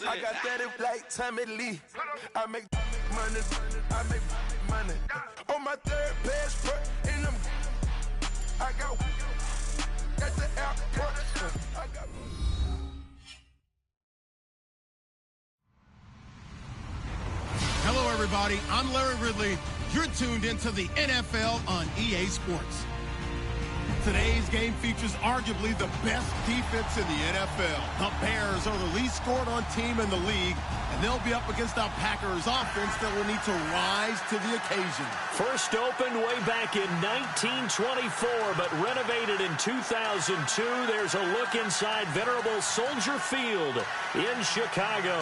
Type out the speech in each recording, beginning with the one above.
I got that if like Tommy Lee. I make money, I make money. On my third passport, and I got at the airport. I got. Hello, everybody. I'm Larry Ridley. You're tuned into the NFL on EA Sports. Today's game features arguably the best defense in the NFL. The Bears are the least scored-on team in the league, and they'll be up against a Packers offense that will need to rise to the occasion. First opened way back in 1924, but renovated in 2002. There's a look inside venerable Soldier Field in Chicago.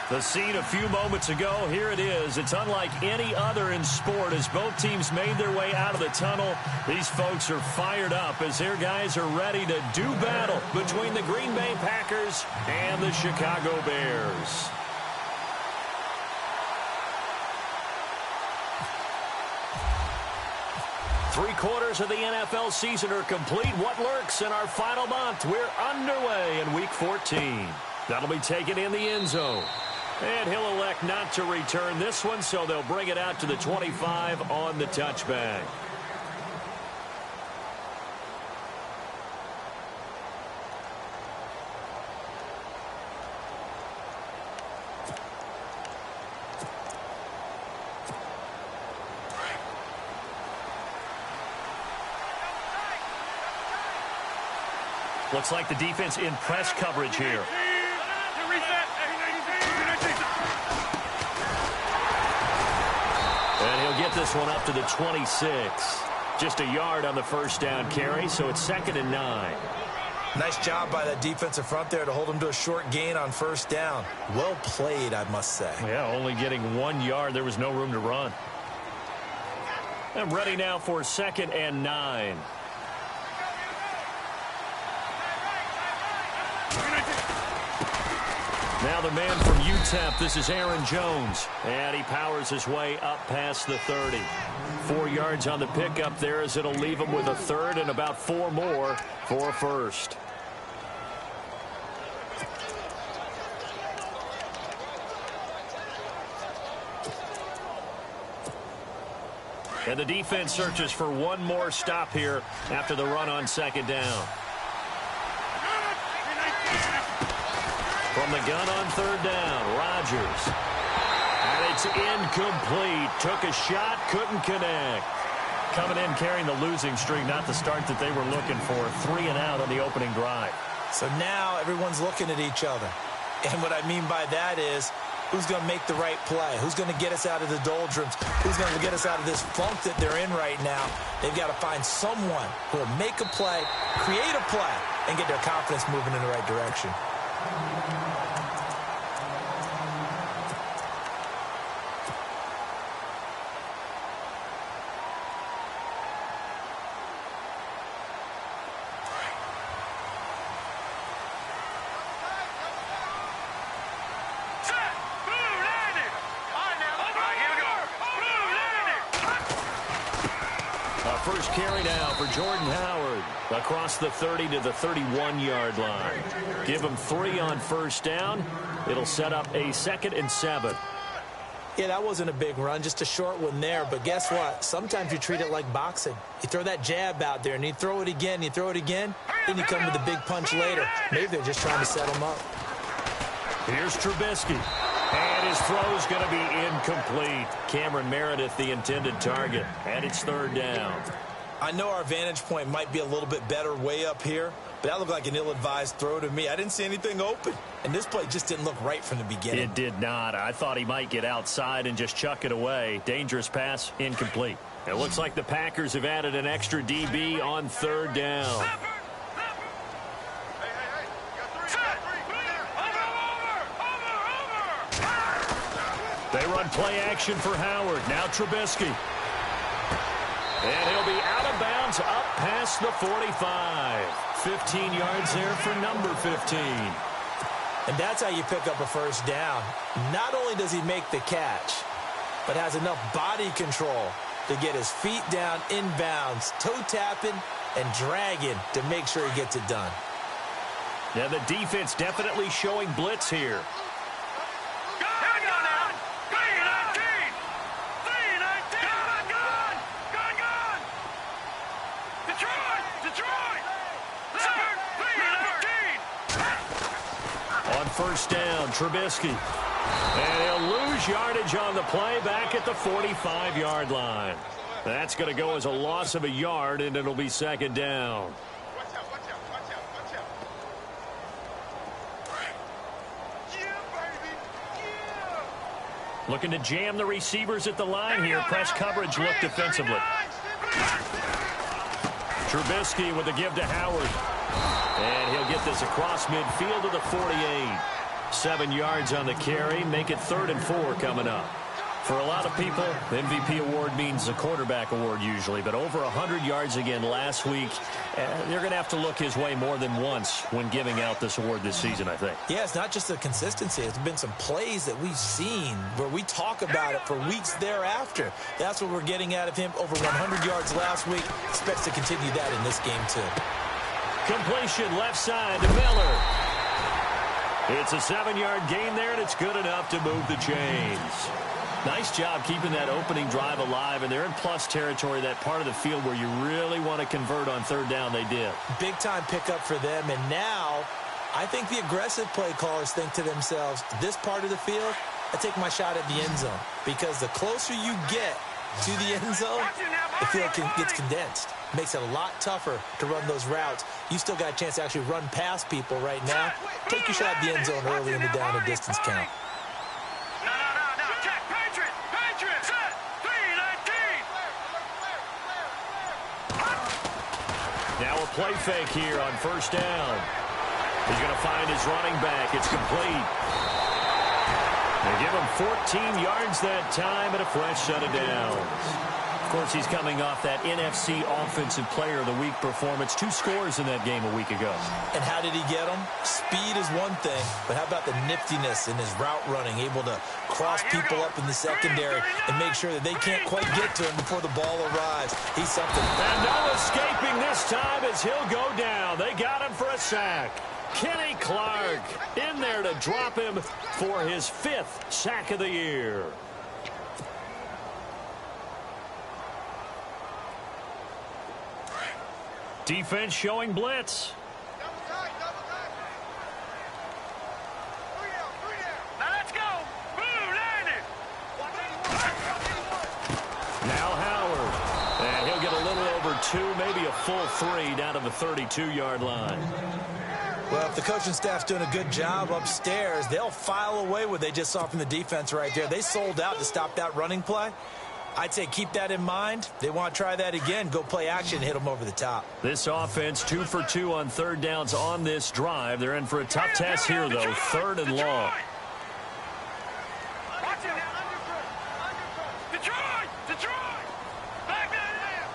The scene a few moments ago, here it is. It's unlike any other in sport as both teams made their way out of the tunnel. These folks are fired up as their guys are ready to do battle between the Green Bay Packers and the Chicago Bears. Three-quarters of the NFL season are complete. What lurks in our final month? We're underway in Week 14. That'll be taken in the end zone. And he'll elect not to return this one, so they'll bring it out to the 25 on the touchback. Looks like the defense in press coverage here. And he'll get this one up to the 26. Just a yard on the first down carry, so it's 2nd and 9. Nice job by that defensive front there to hold him to a short gain on first down. Well played, I must say. Yeah, only getting 1 yard. There was no room to run. I'm ready now for 2nd and 9. Now the man from UTEP, this is Aaron Jones. And he powers his way up past the 30. 4 yards on the pickup there as it'll leave him with a third and about 4 more for a first. And the defense searches for one more stop here after the run on 2nd down. From the gun on 3rd down, Rodgers. And it's incomplete. Took a shot, couldn't connect. Coming in carrying the losing streak, not the start that they were looking for. 3 and out on the opening drive. So now everyone's looking at each other. And what I mean by that is, who's going to make the right play? Who's going to get us out of the doldrums? Who's going to get us out of this funk that they're in right now? They've got to find someone who will make a play, create a play, and get their confidence moving in the right direction. First carry now for Jordan Howard across the 30 to the 31-yard line. Give him 3 on first down. It'll set up a 2nd and 7. Yeah, that wasn't a big run, just a short one there. But guess what? Sometimes you treat it like boxing. You throw that jab out there, and you throw it again, then you come with a big punch later. Maybe they're just trying to set him up. Here's Trubisky. And his throw's going to be incomplete. Cameron Meredith, the intended target. And it's 3rd down. I know our vantage point might be a little bit better way up here, but that looked like an ill-advised throw to me. I didn't see anything open. And this play just didn't look right from the beginning. It did not. I thought he might get outside and just chuck it away. Dangerous pass, incomplete. It looks like the Packers have added an extra DB on 3rd down. They run play action for Howard. Now Trubisky. And he'll be out of bounds up past the 45. 15 yards there for number 15. And that's how you pick up a first down. Not only does he make the catch, but has enough body control to get his feet down inbounds, toe tapping and dragging to make sure he gets it done. Now the defense definitely showing blitz here. On first down, Trubisky. And he'll lose yardage on the play back at the 45-yard line. That's going to go as a loss of a yard, and it'll be second down. Looking to jam the receivers at the line here. Press coverage look defensively. Trubisky with a give to Howard. And he'll get this across midfield to the 48. 7 yards on the carry. Make it 3rd and 4 coming up. For a lot of people, the MVP award means a quarterback award usually, but over 100 yards again last week. They're going to have to look his way more than once when giving out this award this season, I think. Yeah, it's not just the consistency. It's been some plays that we've seen where we talk about it for weeks thereafter. That's what we're getting out of him. Over 100 yards last week. Expects to continue that in this game, too. Completion left side to Miller. It's a 7-yard gain there, and it's good enough to move the chains. Nice job keeping that opening drive alive, and they're in plus territory, that part of the field where you really want to convert on 3rd down. They did. Big-time pickup for them, and now I think the aggressive play callers think to themselves, this part of the field, I take my shot at the end zone, because the closer you get to the end zone, the field gets condensed. Makes it a lot tougher to run those routes. You still got a chance to actually run past people right now. Take your shot at the end zone early in the down and distance count. Now a play fake here on first down. He's going to find his running back. It's complete. They give him 14 yards that time and a fresh set of downs. Of course, he's coming off that NFC Offensive Player of the Week performance. 2 scores in that game a week ago. And how did he get them? Speed is one thing, but how about the niftiness in his route running, able to cross people up in the secondary and make sure that they can't quite get to him before the ball arrives. He's something. And no escaping this time as he'll go down. They got him for a sack. Kenny Clark in there to drop him for his 5th sack of the year. Defense showing blitz. Now let's go. Now Howard. And he'll get a little over 2, maybe a full 3 down to the 32-yard line. Well, if the coaching staff's doing a good job upstairs, they'll file away what they just saw from the defense right there. They sold out to stop that running play. I'd say keep that in mind. They want to try that again. Go play action and hit them over the top. This offense 2 for 2 on 3rd downs on this drive. They're in for a tough test here, though. 3rd and long. Detroit! Back there!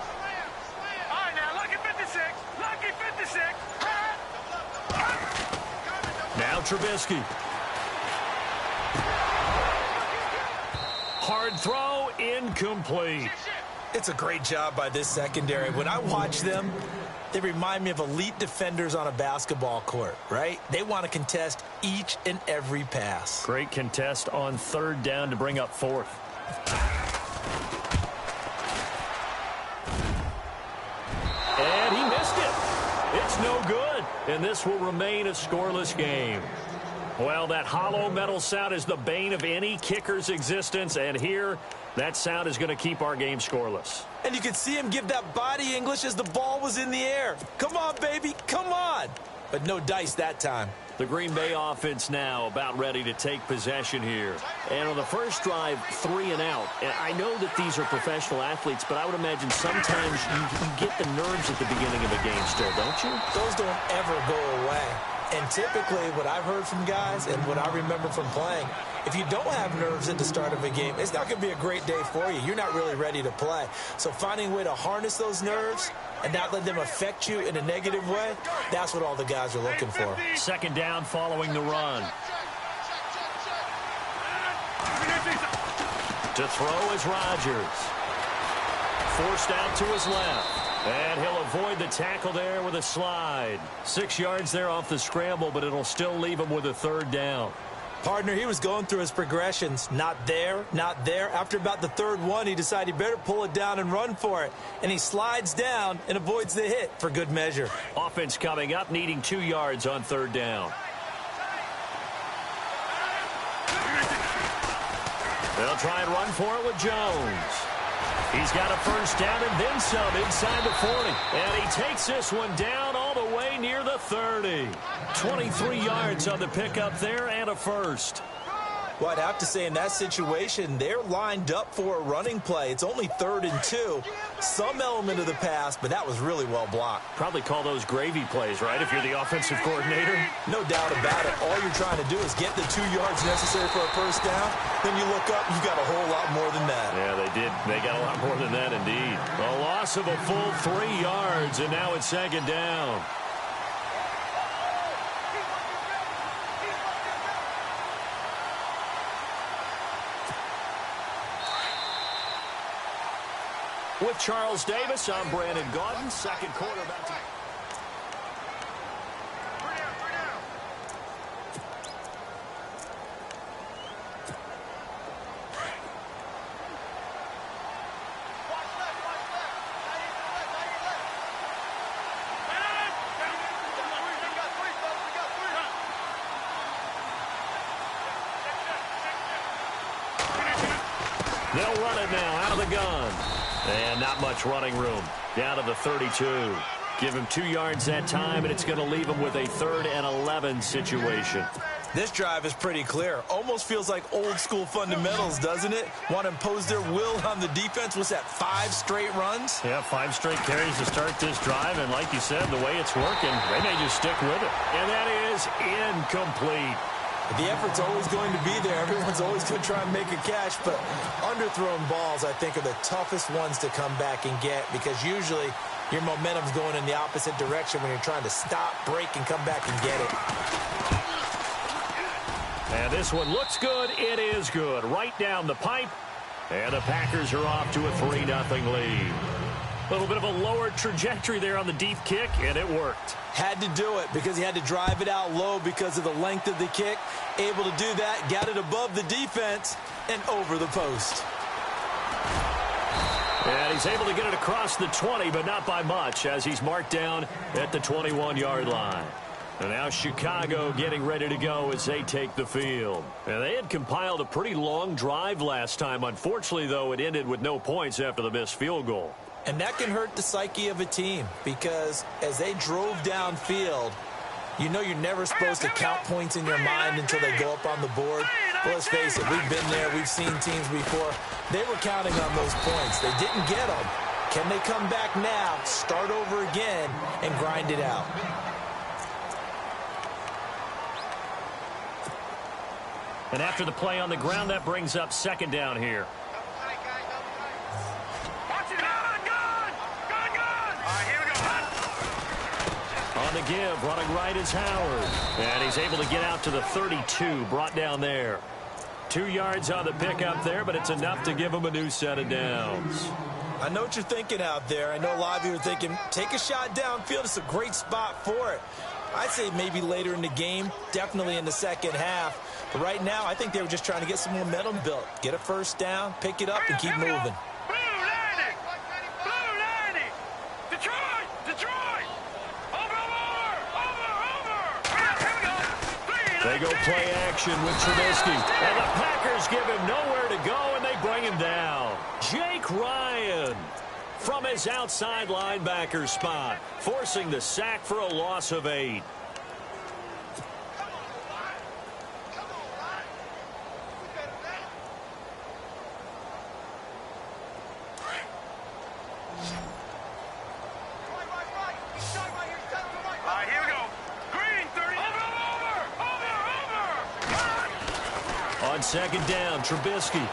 All right, now, lucky 56. Lucky 56. Now Trubisky. Hard throw, incomplete. It's a great job by this secondary. When I watch them, they remind me of elite defenders on a basketball court, right? They want to contest each and every pass. Great contest on 3rd down to bring up 4th. And he missed it. It's no good. And this will remain a scoreless game. Well, that hollow metal sound is the bane of any kicker's existence, and here, that sound is going to keep our game scoreless. And you could see him give that body English as the ball was in the air. Come on, baby, come on. But no dice that time. The Green Bay offense now about ready to take possession here. And on the first drive, 3 and out. And I know that these are professional athletes, but I would imagine sometimes you get the nerves at the beginning of a game still, don't you? Those don't ever go away. And typically what I've heard from guys and what I remember from playing, if you don't have nerves at the start of a game, it's not going to be a great day for you. You're not really ready to play. So finding a way to harness those nerves and not let them affect you in a negative way, that's what all the guys are looking for. 2nd down following the run. To throw is Rodgers. Forced out to his left. And he'll avoid the tackle there with a slide. 6 yards there off the scramble, but it'll still leave him with a third down. Partner, he was going through his progressions. Not there, not there. After about the third one, he decided he better pull it down and run for it. And he slides down and avoids the hit for good measure. Offense coming up, needing 2 yards on third down. They'll try and run for it with Jones. He's got a first down and then some inside the 40. And he takes this one down all the way near the 30. 23 yards on the pickup there and a first. Well, I'd have to say in that situation, they're lined up for a running play. It's only 3rd and 2. Some element of the pass, but that was really well blocked. Probably call those gravy plays, right, if you're the offensive coordinator? No doubt about it. All you're trying to do is get the 2 yards necessary for a first down. Then you look up, you got a whole lot more than that. Yeah, they did. They got a lot more than that, indeed. A loss of a full 3 yards, and now it's second down. With Charles Davis, I'm Brandon Gaudin. Second quarter about to... They'll run it now out of the gun. And not much running room. Down to the 32. Give him 2 yards that time, and it's going to leave him with a 3rd and 11 situation. This drive is pretty clear. Almost feels like old school fundamentals, doesn't it? Want to impose their will on the defense. Was that 5 straight runs? Yeah, 5 straight carries to start this drive, and like you said, the way it's working, they may just stick with it. And that is incomplete. The effort's always going to be there. Everyone's always going to try and make a catch, but underthrown balls, I think, are the toughest ones to come back and get because usually your momentum's going in the opposite direction when you're trying to stop, break, and come back and get it. And this one looks good. It is good. Right down the pipe. And the Packers are off to a 3-0 lead. A little bit of a lower trajectory there on the deep kick, and it worked. Had to do it because he had to drive it out low because of the length of the kick. Able to do that, got it above the defense, and over the post. And he's able to get it across the 20, but not by much, as he's marked down at the 21-yard line. And now Chicago getting ready to go as they take the field. And they had compiled a pretty long drive last time. Unfortunately, though, it ended with no points after the missed field goal. And that can hurt the psyche of a team because as they drove downfield, you know you're never supposed to count points in your mind until they go up on the board. Well, let's face it, we've been there. We've seen teams before. They were counting on those points. They didn't get them. Can they come back now, start over again, and grind it out? And after the play on the ground, that brings up second down here. On the give, running right is Howard. And he's able to get out to the 32, brought down there. 2 yards on the pickup there, but it's enough to give him a new set of downs. I know what you're thinking out there. I know a lot of you are thinking, take a shot downfield. It's a great spot for it. I'd say maybe later in the game, definitely in the second half. But right now, I think they were just trying to get some momentum built. Get a first down, pick it up, and keep moving. They go play action with Trubisky. And the Packers give him nowhere to go, and they bring him down. Jake Ryan from his outside linebacker spot, forcing the sack for a loss of 8. On second down, Trubisky.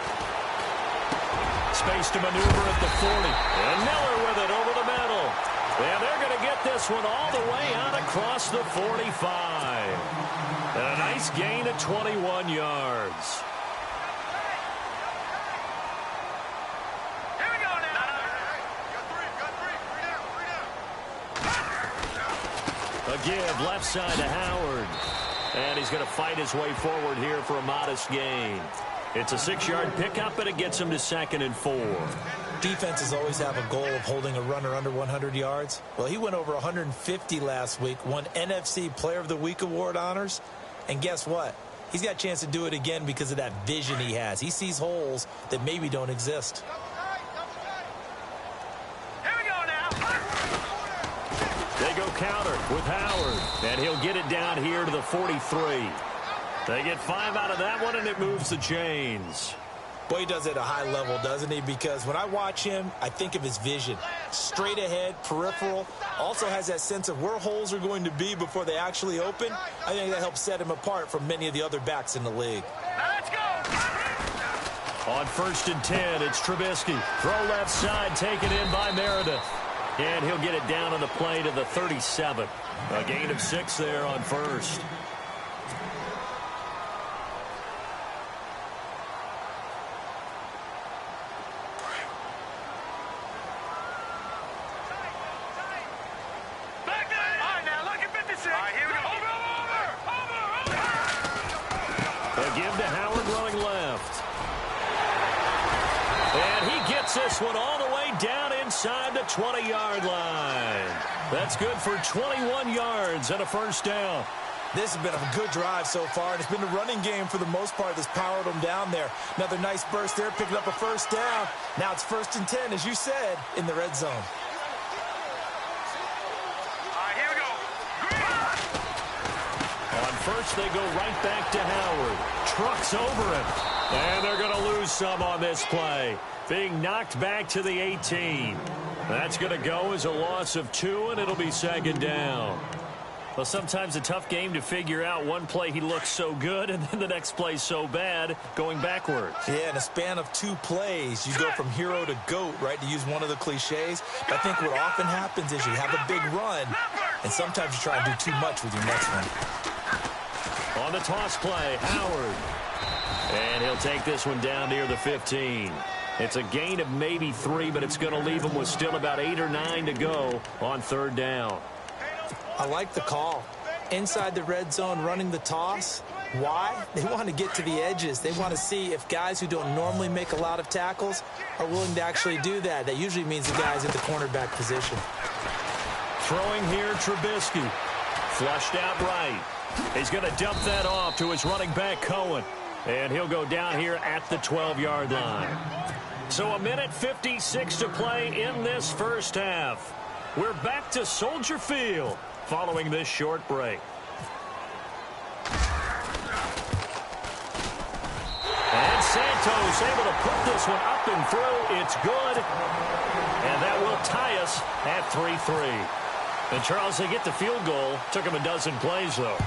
Space to maneuver at the 40. And Miller with it over the middle. And they're going to get this one all the way out across the 45. And a nice gain of 21 yards. A give left side to Howard. And he's going to fight his way forward here for a modest gain. It's a 6-yard pickup, and it gets him to 2nd and 4. Defenses always have a goal of holding a runner under 100 yards. Well, he went over 150 last week, won NFC Player of the Week award honors. And guess what? He's got a chance to do it again because of that vision he has. He sees holes that maybe don't exist. Here we go now. They go counter with Howard, and he'll get it down here to the 43. They get 5 out of that one, and it moves the chains. Boy, he does it at a high level, doesn't he? Because when I watch him, I think of his vision. Straight ahead, peripheral. Also has that sense of where holes are going to be before they actually open. I think that helps set him apart from many of the other backs in the league. Now let's go. On 1st and 10, it's Trubisky. Throw left side, taken in by Meredith. And he'll get it down on the play to the 37. A gain of 6 there on 1st. Back there. All right, now look at 56. All right, here we go. Over. A give to Howard running left. And he gets this one all the way down inside the 20-yard line. That's good for 21 yards and a 1st down. This has been a good drive so far, and it's been the running game for the most part that's powered them down there. Another nice burst there, picking up a 1st down. Now it's 1st and 10, as you said, in the red zone. All right, here we go. On 1st, they go right back to Howard. Trucks over him. And they're going to lose some on this play. Being knocked back to the 18. That's going to go as a loss of 2, and it'll be 2nd down. Well, sometimes a tough game to figure out. One play he looks so good, and then the next play so bad, going backwards. Yeah, in a span of 2 plays, you go from hero to GOAT, right, to use one of the cliches. But I think what often happens is you have a big run, and sometimes you try to do too much with your next one. On the toss play, Howard. And he'll take this one down near the 15. It's a gain of maybe 3, but it's going to leave him with still about 8 or 9 to go on 3rd down. I like the call. Inside the red zone, running the toss. Why? They want to get to the edges. They want to see if guys who don't normally make a lot of tackles are willing to actually do that. That usually means the guys at the cornerback position. Throwing here, Trubisky. Flushed out right. He's going to dump that off to his running back, Cohen. And he'll go down here at the 12-yard line. So a minute 56 to play in this 1st half. We're back to Soldier Field following this short break. And Santos able to put this one up and through. It's good. And that will tie us at 3-3. And, Charles, they get the field goal. Took him a dozen plays, though.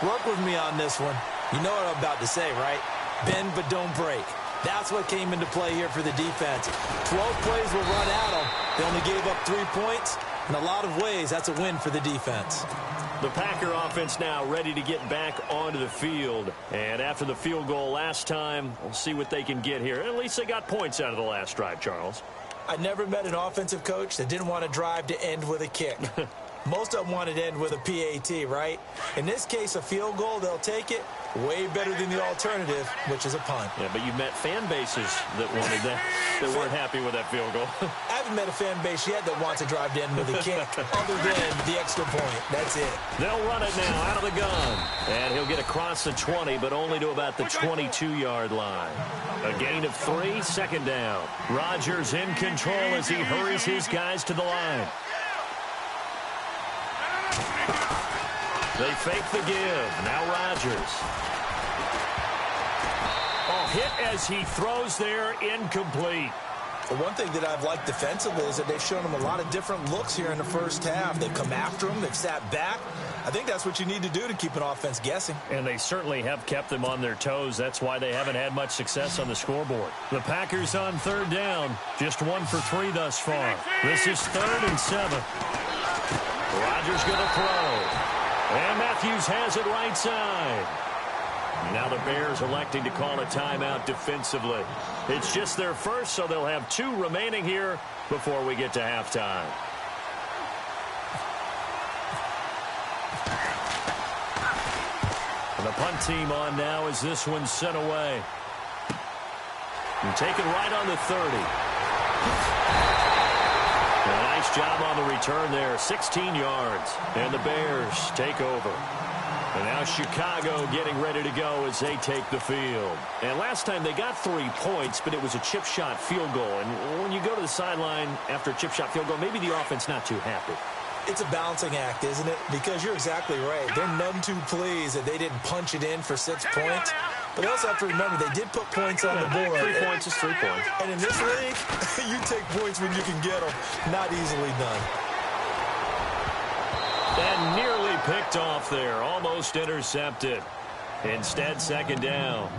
Work with me on this one. You know what I'm about to say, right? Bend but don't break. That's what came into play here for the defense. 12 plays will run at them. They only gave up 3 points. In a lot of ways, that's a win for the defense. The Packer offense now ready to get back onto the field. And after the field goal last time, we'll see what they can get here. At least they got points out of the last drive, Charles. I never met an offensive coach that didn't want to drive to end with a kick. Most of them wanted to end with a PAT, right? In this case, a field goal, they'll take it. Way better than the alternative, which is a punt. Yeah, but you met fan bases that wanted that, that weren't happy with that field goal. I haven't met a fan base yet that wants to drive to end with a kick, other than the extra point. That's it. They'll run it now out of the gun. And he'll get across the 20, but only to about the 22-yard line. A gain of 3, 2nd down. Rodgers in control as he hurries his guys to the line. They fake the give. Now Rodgers. Oh, hit as he throws there, incomplete. The one thing that I've liked defensively is that they've shown him a lot of different looks here in the 1st half. They've come after him. They've sat back. I think that's what you need to do to keep an offense guessing. And they certainly have kept them on their toes. That's why they haven't had much success on the scoreboard. The Packers on 3rd down. Just 1 for 3 thus far. This is 3rd and 7. Rodgers going to throw. And Matthews has it right side. Now the Bears electing to call a timeout defensively. It's just their first, so they'll have 2 remaining here before we get to halftime. And the punt team on now as this one's sent away. And taken right on the 30. A nice job on the return there. 16 yards. And the Bears take over. And now Chicago getting ready to go as they take the field. And last time they got 3 points, but it was a chip shot field goal. And when you go to the sideline after a chip shot field goal, maybe the offense not too happy. It's a balancing act, isn't it? Because you're exactly right. They're none too pleased that they didn't punch it in for 6 points. But they also have to remember they did put points on the board. 3 points is 3 points. And in this league, you take points when you can get them. Not easily done. And nearly picked off there. Almost intercepted. Instead, second down.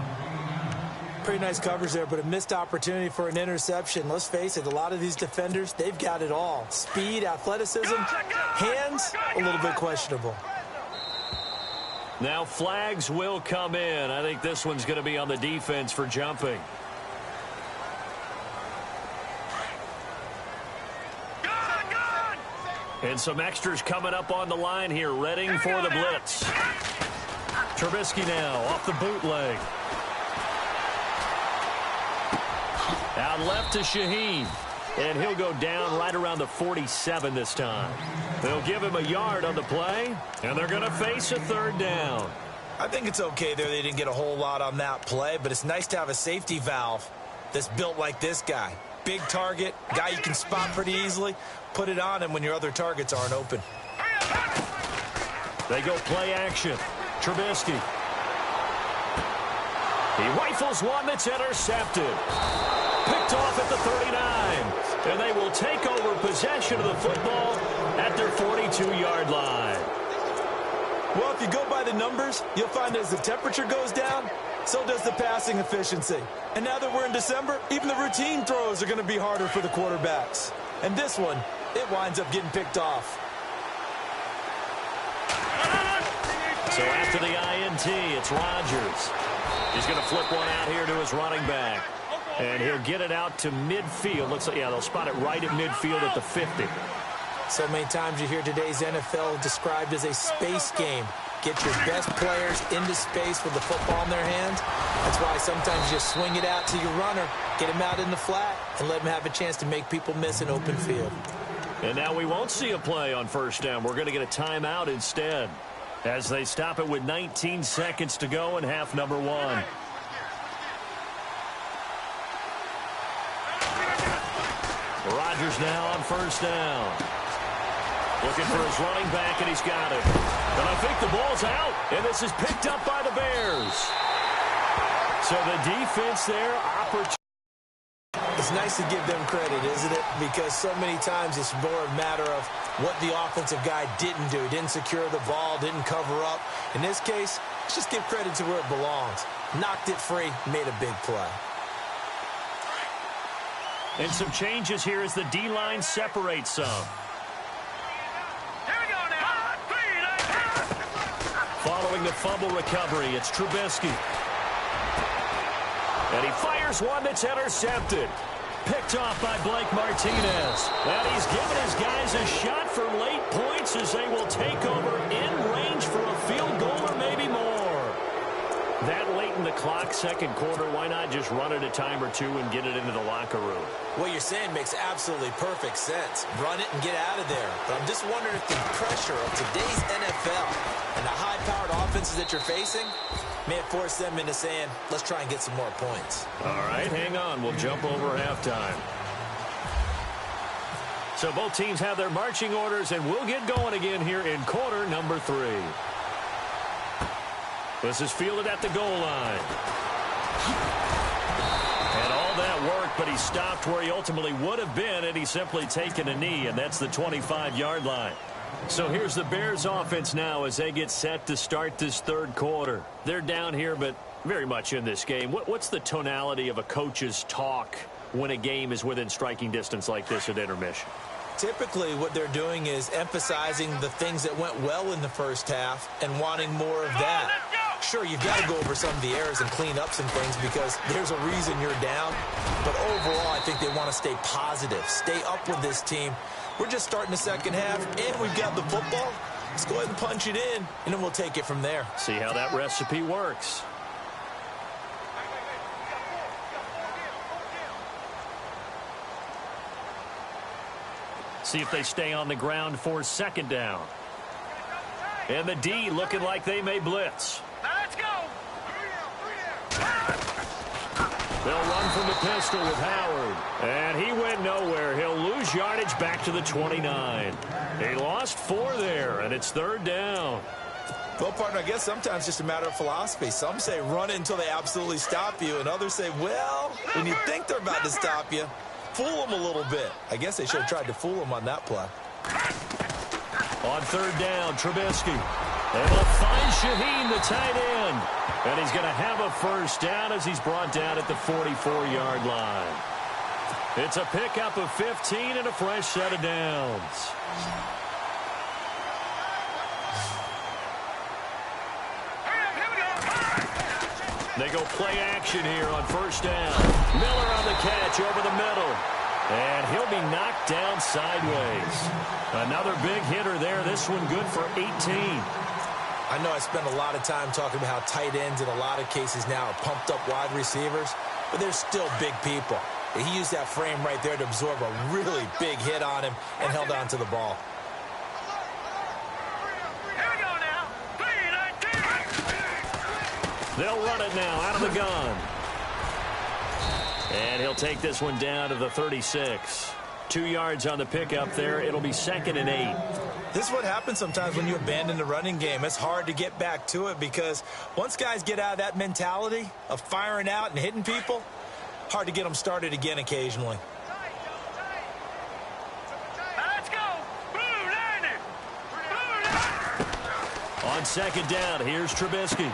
Pretty nice coverage there, but a missed opportunity for an interception. Let's face it, a lot of these defenders, they've got it all. Speed, athleticism, hands, a little bit questionable. Now flags will come in. I think this one's going to be on the defense for jumping. And some extras coming up on the line here, readying for the blitz. Trubisky now off the bootleg. Out left to Shaheen. And he'll go down right around the 47 this time. They'll give him a yard on the play, and they're going to face a third down. I think it's okay there. They didn't get a whole lot on that play, but it's nice to have a safety valve that's built like this guy. Big target, guy you can spot pretty easily. Put it on him when your other targets aren't open. They go play action. Trubisky. He rifles one that's intercepted. Picked off at the 39. And they will take over possession of the football at their 42-yard line. Well, if you go by the numbers, you'll find as the temperature goes down, so does the passing efficiency. And now that we're in December, even the routine throws are going to be harder for the quarterbacks. And this one, it winds up getting picked off. So after the INT, it's Rodgers. He's going to flip one out here to his running back. And he'll get it out to midfield. Looks like, yeah, they'll spot it right at midfield at the 50. So many times you hear today's NFL described as a space game. Get your best players into space with the football in their hands. That's why sometimes you just swing it out to your runner, get him out in the flat, and let him have a chance to make people miss an open field. And now we won't see a play on first down. We're going to get a timeout instead as they stop it with 19 seconds to go in half number 1. Rodgers now on first down. Looking for his running back, and he's got it. And I think the ball's out, and this is picked up by the Bears. So the defense there, opportunity. It's nice to give them credit, isn't it? Because so many times it's more a matter of what the offensive guy didn't do. Didn't secure the ball, didn't cover up. In this case, let's just give credit to where it belongs. Knocked it free, made a big play. And some changes here as the D-line separates some. Following the fumble recovery, it's Trubisky. And he fires one that's intercepted. Picked off by Blake Martinez. And he's given his guys a shot for late points as they will take over in range for a field goal or maybe more. That late in the clock, second quarter, why not just run it a time or two and get it into the locker room? What you're saying makes absolutely perfect sense. Run it and get out of there. But I'm just wondering if the pressure of today's NFL and the high-powered offenses that you're facing may have forced them into saying, let's try and get some more points. All right, hang on. We'll jump over halftime. So both teams have their marching orders, and we'll get going again here in quarter number 3. This is fielded at the goal line. And all that work, but he stopped where he ultimately would have been had he simply taken a knee, and that's the 25-yard line. So here's the Bears offense now as they get set to start this third quarter. They're down here, but very much in this game. What's the tonality of a coach's talk when a game is within striking distance like this at intermission? Typically, what they're doing is emphasizing the things that went well in the first half and wanting more of that. Sure, you've got to go over some of the errors and clean up some things because there's a reason you're down. But overall, I think they want to stay positive, stay up with this team. We're just starting the second half, and we've got the football. Let's go ahead and punch it in, and then we'll take it from there. See how that recipe works. See if they stay on the ground for second down. And the D looking like they may blitz. Now let's go. They'll run from the pistol with Howard. And he went nowhere. He'll lose yardage back to the 29. He lost 4 there, and it's third down. Well, partner, I guess sometimes it's just a matter of philosophy. Some say run it until they absolutely stop you, and others say, well, when you think they're about to stop you, fool them a little bit. I guess they should have tried to fool them on that play. On third down, Trubisky. They will find Shaheen, the tight end. And he's going to have a first down as he's brought down at the 44-yard line. It's a pickup of 15 and a fresh set of downs. They go play action here on first down. Miller on the catch over the middle. And he'll be knocked down sideways. Another big hitter there. This one good for 18. I know I spend a lot of time talking about how tight ends in a lot of cases now are pumped up wide receivers, but they're still big people. He used that frame right there to absorb a really big hit on him and held on to the ball. Here we go now. 3-19. They'll run it now out of the gun. And he'll take this one down to the 36. 2 yards on the pickup there. It'll be 2nd and 8. This is what happens sometimes when you abandon the running game. It's hard to get back to it because once guys get out of that mentality of firing out and hitting people, hard to get them started again occasionally. Let's go. Blue 90. On second down, here's Trubisky.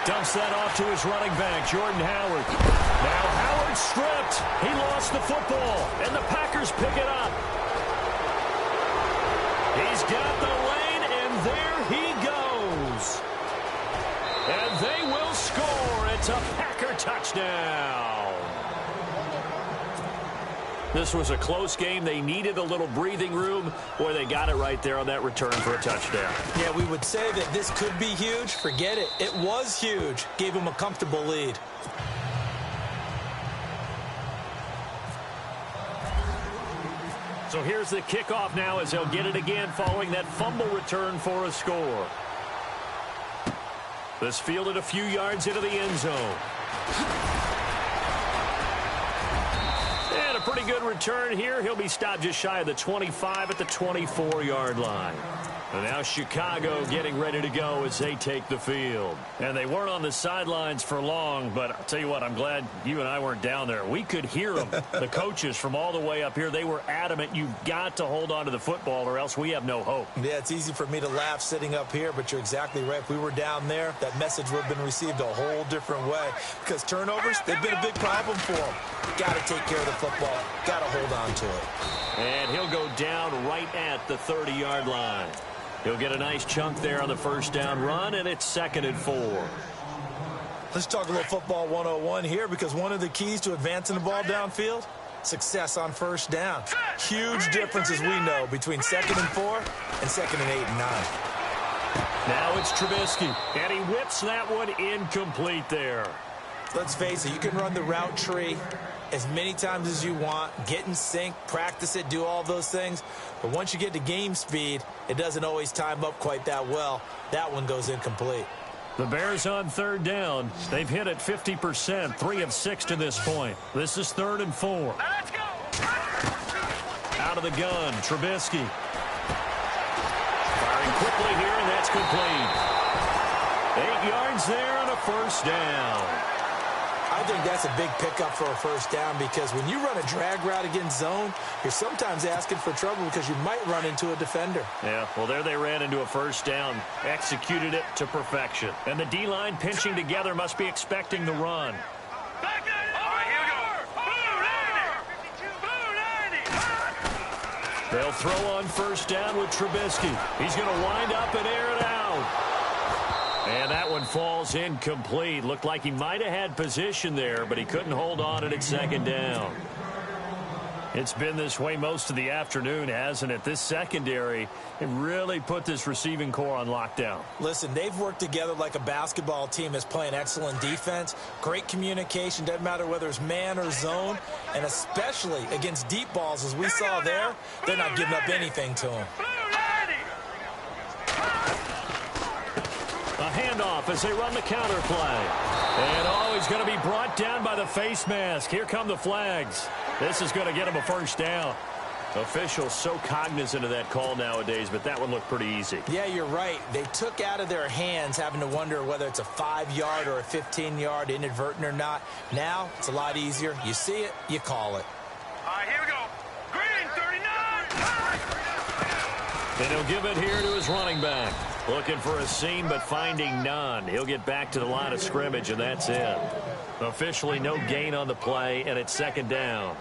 Dumps that off to his running back, Jordan Howard. Now Howard stripped. He lost the football, and the Packers pick it up. He's got the lane, and there he goes. And they will score. It's a Packer touchdown. This was a close game. They needed a little breathing room. Boy, they got it right there on that return for a touchdown. Yeah, we would say that this could be huge. Forget it. It was huge. Gave him a comfortable lead. So here's the kickoff now as they'll get it again following that fumble return for a score. This fielded a few yards into the end zone. And a pretty good return here. He'll be stopped just shy of the 25 at the 24-yard line. And now Chicago getting ready to go as they take the field. And they weren't on the sidelines for long, but I'll tell you what, I'm glad you and I weren't down there. We could hear them, the coaches from all the way up here. They were adamant, you've got to hold on to the football or else we have no hope. Yeah, it's easy for me to laugh sitting up here, but you're exactly right. If we were down there, that message would have been received a whole different way. Because turnovers, they've been a big problem for them. Got to take care of the football. Got to hold on to it. And he'll go down right at the 30-yard line. He'll get a nice chunk there on the first down run, and it's 2nd and 4. Let's talk a little football 101 here, because one of the keys to advancing the ball downfield, success on first down. Huge difference, as we know, between 2nd and 4 and 2nd and 8 and 9. Now it's Trubisky, and he whips that one incomplete there. Let's face it, you can run the route tree as many times as you want, get in sync, practice it, do all those things. But once you get to game speed, it doesn't always time up quite that well. That one goes incomplete. The Bears on third down. They've hit it 50%, 3 of 6 to this point. This is 3rd and 4. Let's go. Out of the gun, Trubisky. Firing quickly here, and that's complete. 8 yards there and a first down. I think that's a big pickup for a first down, because when you run a drag route against zone, you're sometimes asking for trouble because you might run into a defender. Yeah, well, there they ran into a first down. Executed it to perfection. And the D-line pinching together must be expecting the run. Back nine. All right, here we go. Blue 90. They'll throw on first down with Trubisky. He's going to wind up and air it out. And that one falls incomplete. Looked like he might have had position there, but he couldn't hold on at 2nd down. It's been this way most of the afternoon, hasn't it? This secondary, it really put this receiving core on lockdown. Listen, they've worked together like a basketball team that's playing excellent defense. Great communication, doesn't matter whether it's man or zone, and especially against deep balls, as we saw there, they're not giving up anything to them. A handoff as they run the counter play. And he's going to be brought down by the face mask. Here come the flags. This is going to get him a first down. Officials so cognizant of that call nowadays, but that one looked pretty easy. Yeah, you're right. They took out of their hands having to wonder whether it's a 5-yard or a 15-yard inadvertent or not. Now, it's a lot easier. You see it, you call it. All right, here we go. Green, 39. And he'll give it here to his running back. Looking for a seam, but finding none. He'll get back to the line of scrimmage, and that's it. Officially no gain on the play, and it's second down.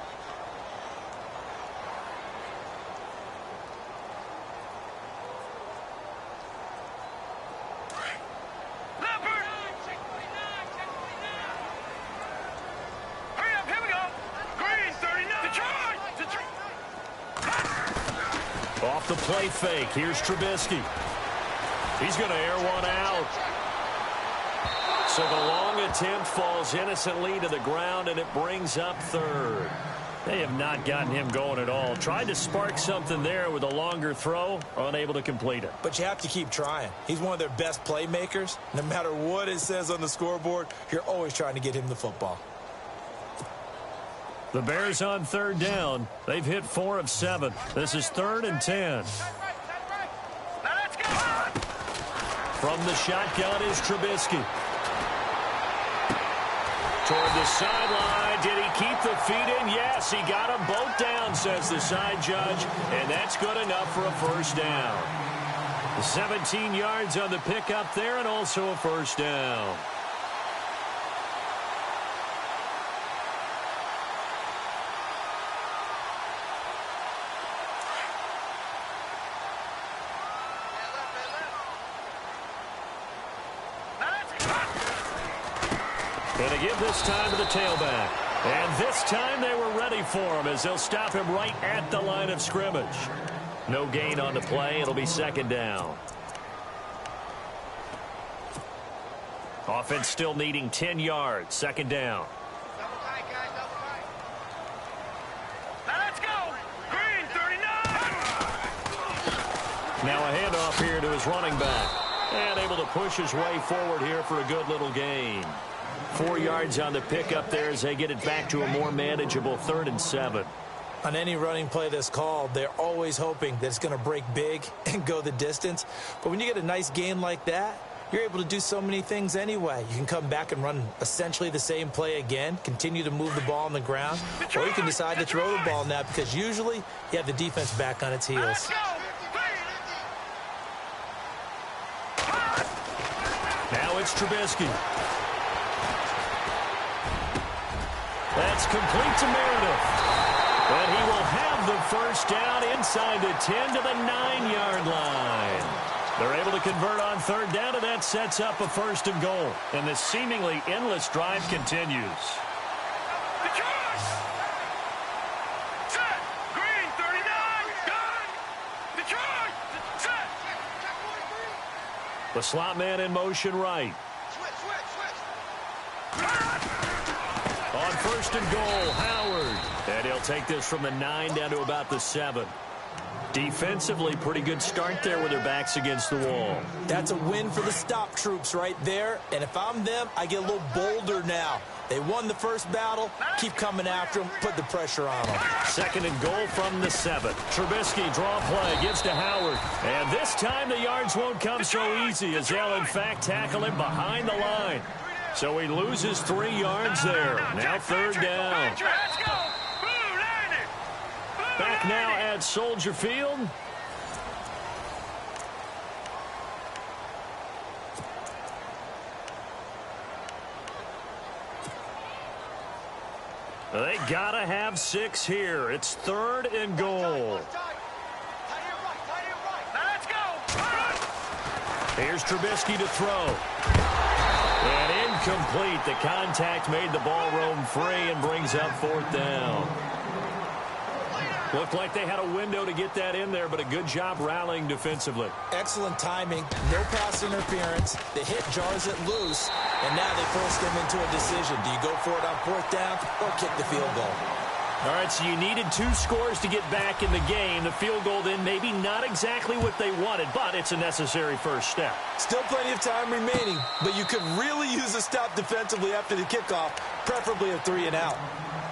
Off the play fake, here's Trubisky. He's going to air one out. So the long attempt falls innocently to the ground, and it brings up third. They have not gotten him going at all. Tried to spark something there with a longer throw, unable to complete it. But you have to keep trying. He's one of their best playmakers. No matter what it says on the scoreboard, you're always trying to get him the football. The Bears on third down. They've hit 4 of 7. This is 3rd and 10. From the shotgun is Trubisky. Toward the sideline. Did he keep the feet in? Yes, he got them both down, says the side judge. And that's good enough for a first down. 17 yards on the pickup there, and also a first down. Going to give this time to the tailback. And this time they were ready for him as they'll stop him right at the line of scrimmage. No gain on the play. It'll be second down. Offense still needing 10 yards. Second down. Let's go. Green, 39. Now a handoff here to his running back. And able to push his way forward here for a good little gain. 4 yards on the pickup there as they get it back to a more manageable 3rd and 7. On any running play that's called, they're always hoping that it's going to break big and go the distance. But when you get a nice gain like that, you're able to do so many things anyway. You can come back and run essentially the same play again, continue to move the ball on the ground, or you can decide to throw the ball now because usually you have the defense back on its heels. Now it's Trubisky. That's complete to Meredith. But he will have the first down inside the 10 to the 9-yard line. They're able to convert on third down, and that sets up a 1st and goal. And the seemingly endless drive continues. Set. Green, 39. Gun. Detroit. Set. The slot man in motion right. On 1st and goal, Howard. And he'll take this from the 9 down to about the 7. Defensively, pretty good start there with their backs against the wall. That's a win for the stop troops right there. And if I'm them, I get a little bolder now. They won the first battle. Keep coming after them. Put the pressure on them. 2nd and goal from the 7. Trubisky, draw play, gives to Howard. And this time the yards won't come so easy as they'll, in fact, tackle him behind the line. So he loses 3 yards there. Now 3rd down. Let's go. Back now at Soldier Field. They gotta have 6 here. It's 3rd and goal. Let's go. Here's Trubisky to throw. And incomplete. The contact made the ball roam free and brings up 4th down. Looked like they had a window to get that in there, but a good job rallying defensively. Excellent timing, no pass interference. The hit jars it loose, and now they forced them into a decision. Do you go for it on 4th down or kick the field goal? All right, so you needed 2 scores to get back in the game. The field goal then maybe not exactly what they wanted, but it's a necessary first step. Still plenty of time remaining, but you could really use a stop defensively after the kickoff, preferably a 3-and-out.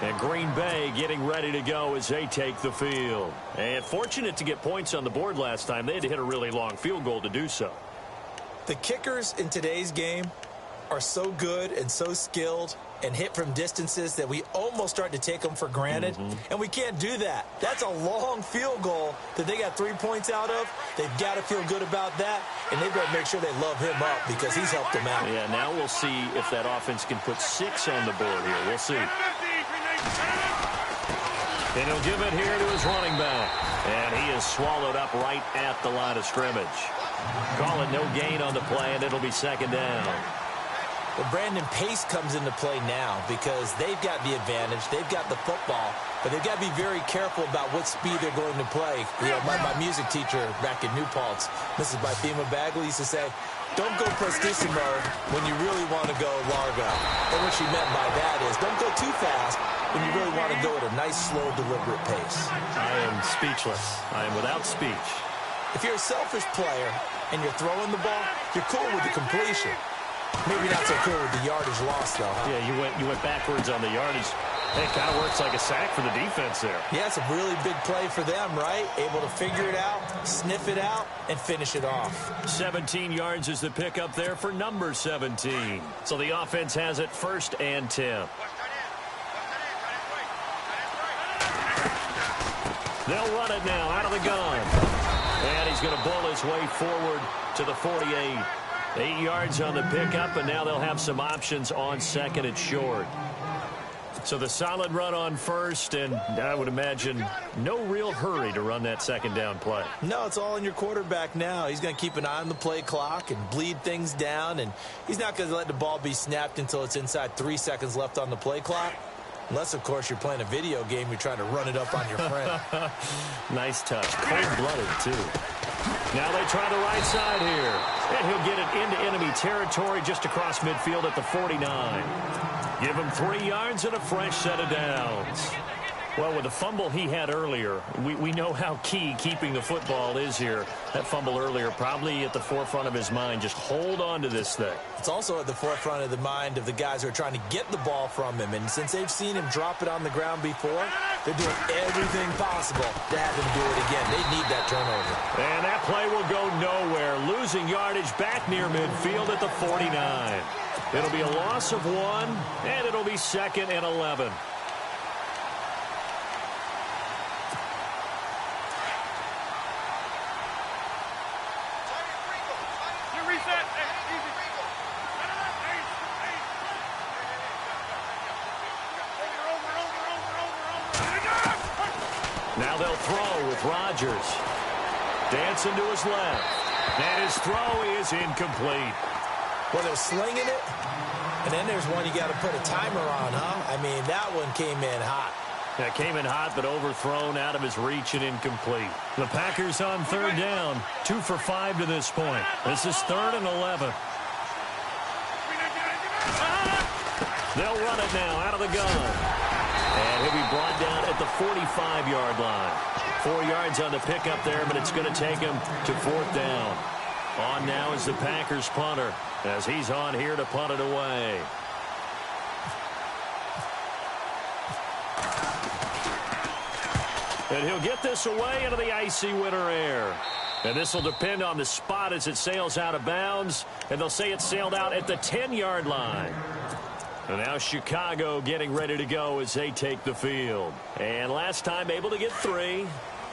And Green Bay getting ready to go as they take the field. And fortunate to get points on the board last time. They had to hit a really long field goal to do so. The kickers in today's game are so good and so skilled and hit from distances that we almost start to take them for granted. And we can't do that. That's a long field goal that they got 3 points out of. They've got to feel good about that, and they've got to make sure they love him up because he's helped them out. Yeah, now we'll see if that offense can put 6 on the board here. We'll see. And he'll give it here to his running back. And he is swallowed up right at the line of scrimmage. Call it no gain on the play, and it'll be 2nd down. Well, Brandon, pace comes into play now because they've got the advantage. They've got the football, but they've got to be very careful about what speed they're going to play. You know, my music teacher back in New Paltz, Mrs. Bifema Bagley, used to say, don't go prestissimo when you really want to go largo. And what she meant by that is don't go too fast when you really want to go at a nice, slow, deliberate pace. I am speechless. I am without speech. If you're a selfish player and you're throwing the ball, you're cool with the completion. Maybe not so cool with the yardage loss, though. Huh? Yeah, you went backwards on the yardage. It kind of works like a sack for the defense there. Yeah, it's a really big play for them, right? Able to figure it out, sniff it out, and finish it off. 17 yards is the pickup there for number 17. So the offense has it 1st and 10. They'll run it now out of the gun. And he's going to bull his way forward to the 48. 8 yards on the pickup, and now they'll have some options on 2nd and short. So the solid run on 1st, and I would imagine no real hurry to run that 2nd down play. No, it's all in your quarterback now. He's going to keep an eye on the play clock and bleed things down, and he's not going to let the ball be snapped until it's inside 3 seconds left on the play clock. Unless, of course, you're playing a video game, you're trying to run it up on your friend. Nice touch. Cold-blooded, too. Now they try the right side here. And he'll get it into enemy territory just across midfield at the 49. Give him 3 yards and a fresh set of downs. Well, with the fumble he had earlier, we know how key keeping the football is here. That fumble earlier probably at the forefront of his mind. Just hold on to this thing. It's also at the forefront of the mind of the guys who are trying to get the ball from him. And since they've seen him drop it on the ground before, they're doing everything possible to have him do it again. They need that turnover. And that play will go nowhere. Losing yardage back near midfield at the 49. It'll be a loss of 1, and it'll be 2nd and 11. Now they'll throw with Rodgers. Dancing to his left. And his throw is incomplete. Well, they're slinging it, and then there's one you got to put a timer on, huh? I mean, that one came in hot. That came in hot, but overthrown, out of his reach, and incomplete. The Packers on 3rd down. 2 for 5 to this point. This is 3rd and 11. They'll run it now out of the gun. And he'll be brought down at the 45-yard line. 4 yards on the pickup there, but it's going to take him to 4th down. On now is the Packers punter as he's on here to punt it away. And he'll get this away into the icy winter air. And this will depend on the spot as it sails out of bounds. And they'll say it sailed out at the 10-yard line. And now Chicago getting ready to go as they take the field. And last time able to get 3.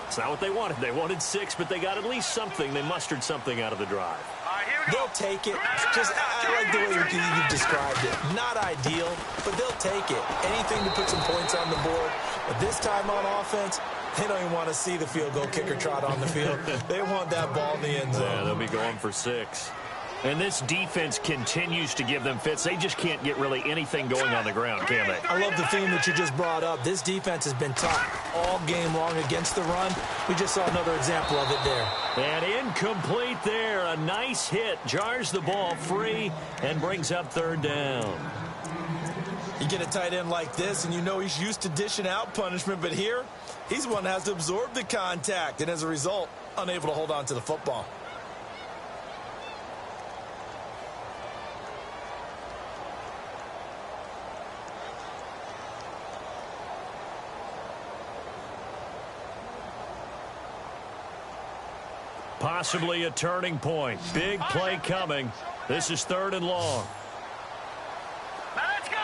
It's not what they wanted. They wanted 6, but they got at least something. They mustered something out of the drive. They'll take it. Just, I like the way you described it. Not ideal, but they'll take it. Anything to put some points on the board. But this time on offense, they don't even want to see the field goal kicker trot on the field. They want that ball in the end zone. Yeah, they'll be going for 6. And this defense continues to give them fits. They just can't get really anything going on the ground, can they? I love the theme that you just brought up. This defense has been tough all game long against the run. We just saw another example of it there. And incomplete there. A nice hit. Jars the ball free and brings up third down. You get a tight end like this, and you know he's used to dishing out punishment, but here, he's one that has to absorb the contact, and as a result, unable to hold on to the football. Possibly a turning point. Big play coming. This is third and long. Now let's go.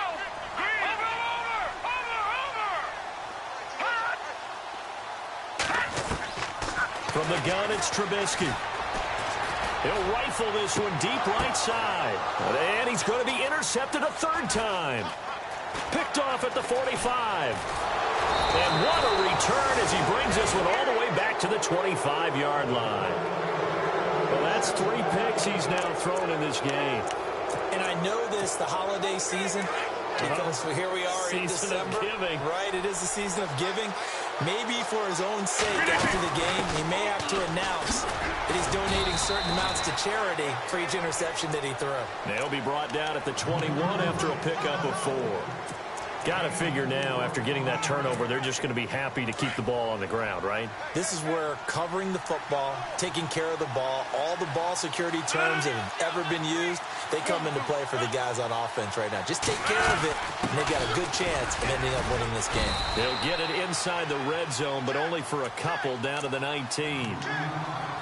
From the gun, it's Trubisky. He'll rifle this one deep right side. And he's going to be intercepted a third time. Picked off at the 45. And what a return as he brings this one all the way back to the 25-yard line. Well, that's 3 picks he's now thrown in this game. And I know this, the holiday season, because here we are in December. Giving. Right, it is the season of giving. Maybe for his own sake after the game, he may have to announce that he's donating certain amounts to charity for each interception that he threw. They'll be brought down at the 21 after a pickup of 4. Got to figure now, after getting that turnover, they're just going to be happy to keep the ball on the ground, right? This is where covering the football, taking care of the ball, all the ball security terms that have ever been used, they come into play for the guys on offense right now. Just take care of it, and they've got a good chance of ending up winning this game. They'll get it inside the red zone, but only for a couple down to the 19.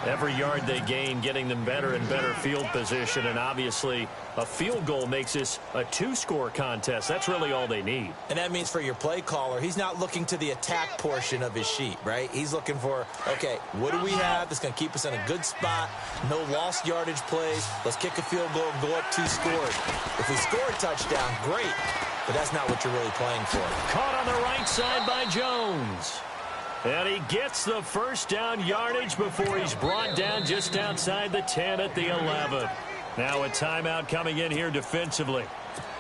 Every yard they gain, getting them better and better field position, and obviously a field goal makes this a 2-score contest. That's really all they need. And that means for your play caller, he's not looking to the attack portion of his sheet, right? He's looking for, okay, what do we have that's going to keep us in a good spot? No lost yardage plays. Let's kick a field goal and go up 2 scores. If we score a touchdown, great, but that's not what you're really playing for. Caught on the right side by Jones. And he gets the first down yardage before he's brought down just outside the 10 at the 11. Now a timeout coming in here defensively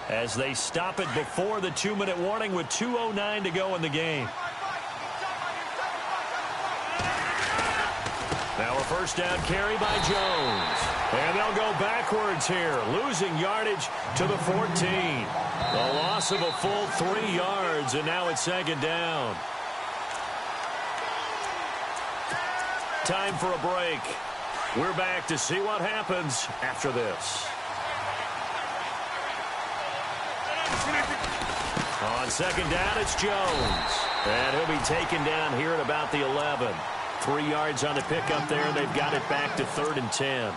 as they stop it before the 2-minute warning with 2:09 to go in the game. Now a first down carry by Jones. And they'll go backwards here, losing yardage to the 14. A loss of a full 3 yards, and now it's second down. Time for a break. We're back to see what happens after this. On second down, it's Jones. And he'll be taken down here at about the 11. 3 yards on the pickup there, and they've got it back to 3rd and 10.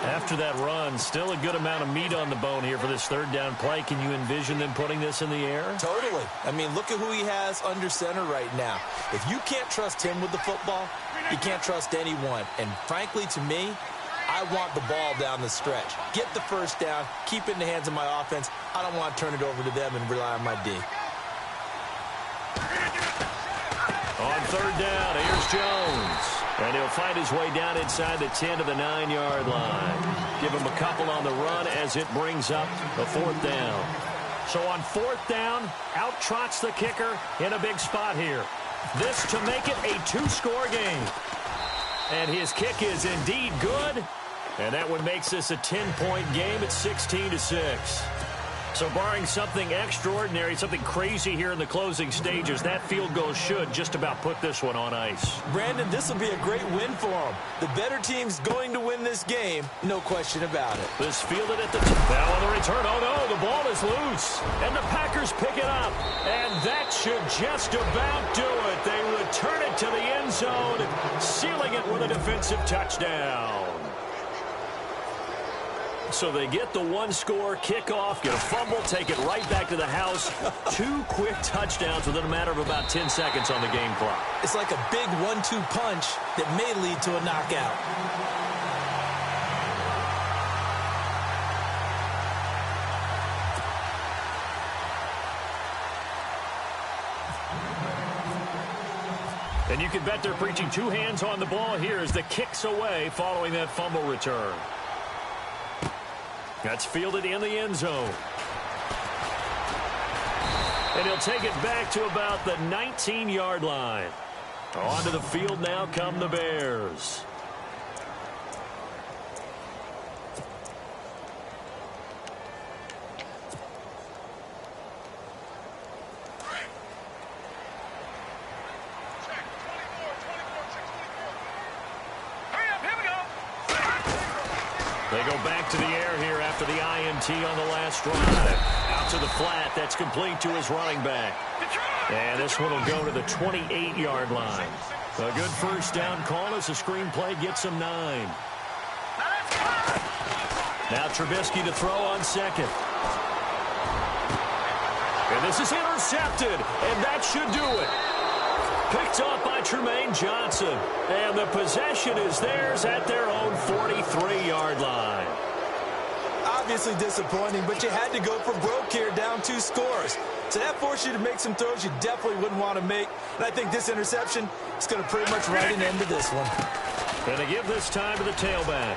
After that run, still a good amount of meat on the bone here for this third down play. Can you envision them putting this in the air? Totally. I mean, look at who he has under center right now. If you can't trust him with the football, you can't trust anyone. And frankly, to me, I want the ball down the stretch. Get the first down, keep it in the hands of my offense. I don't want to turn it over to them and rely on my D. On third down, here's Jones. And he'll find his way down inside the 10 to the 9-yard line. Give him a couple on the run as it brings up the 4th down. So on 4th down, out trots the kicker in a big spot here. This to make it a 2-score game. And his kick is indeed good. And that one makes this a 10-point game at 16-6. So barring something extraordinary, something crazy here in the closing stages, that field goal should just about put this one on ice. Brandon, this will be a great win for them. The better team's going to win this game, no question about it. This fielded at the now on the return. Oh, no, the ball is loose. And the Packers pick it up. And that should just about do it. They return it to the end zone, sealing it with a defensive touchdown. So they get the 1-score kickoff, get a fumble, take it right back to the house. 2 quick touchdowns within a matter of about 10 seconds on the game clock. It's like a big 1-2 punch that may lead to a knockout. And you can bet they're preaching 2 hands on the ball here as the kick's away following that fumble return. That's fielded in the end zone. And he'll take it back to about the 19-yard line. Onto the field now come the Bears. They go back to the air here after the INT on the last drive. Out to the flat. That's complete to his running back. And this one will go to the 28-yard line. A good first down call as the screenplay gets him 9. Now Trubisky to throw on second. And this is intercepted. And that should do it. Picked off by Tremaine Johnson. And the possession is theirs at their own 43-yard line. Obviously disappointing, but you had to go for broke here, down 2 scores. So that forced you to make some throws you definitely wouldn't want to make. And I think this interception is going to pretty much write an end to this one. And they give this time to the tailback.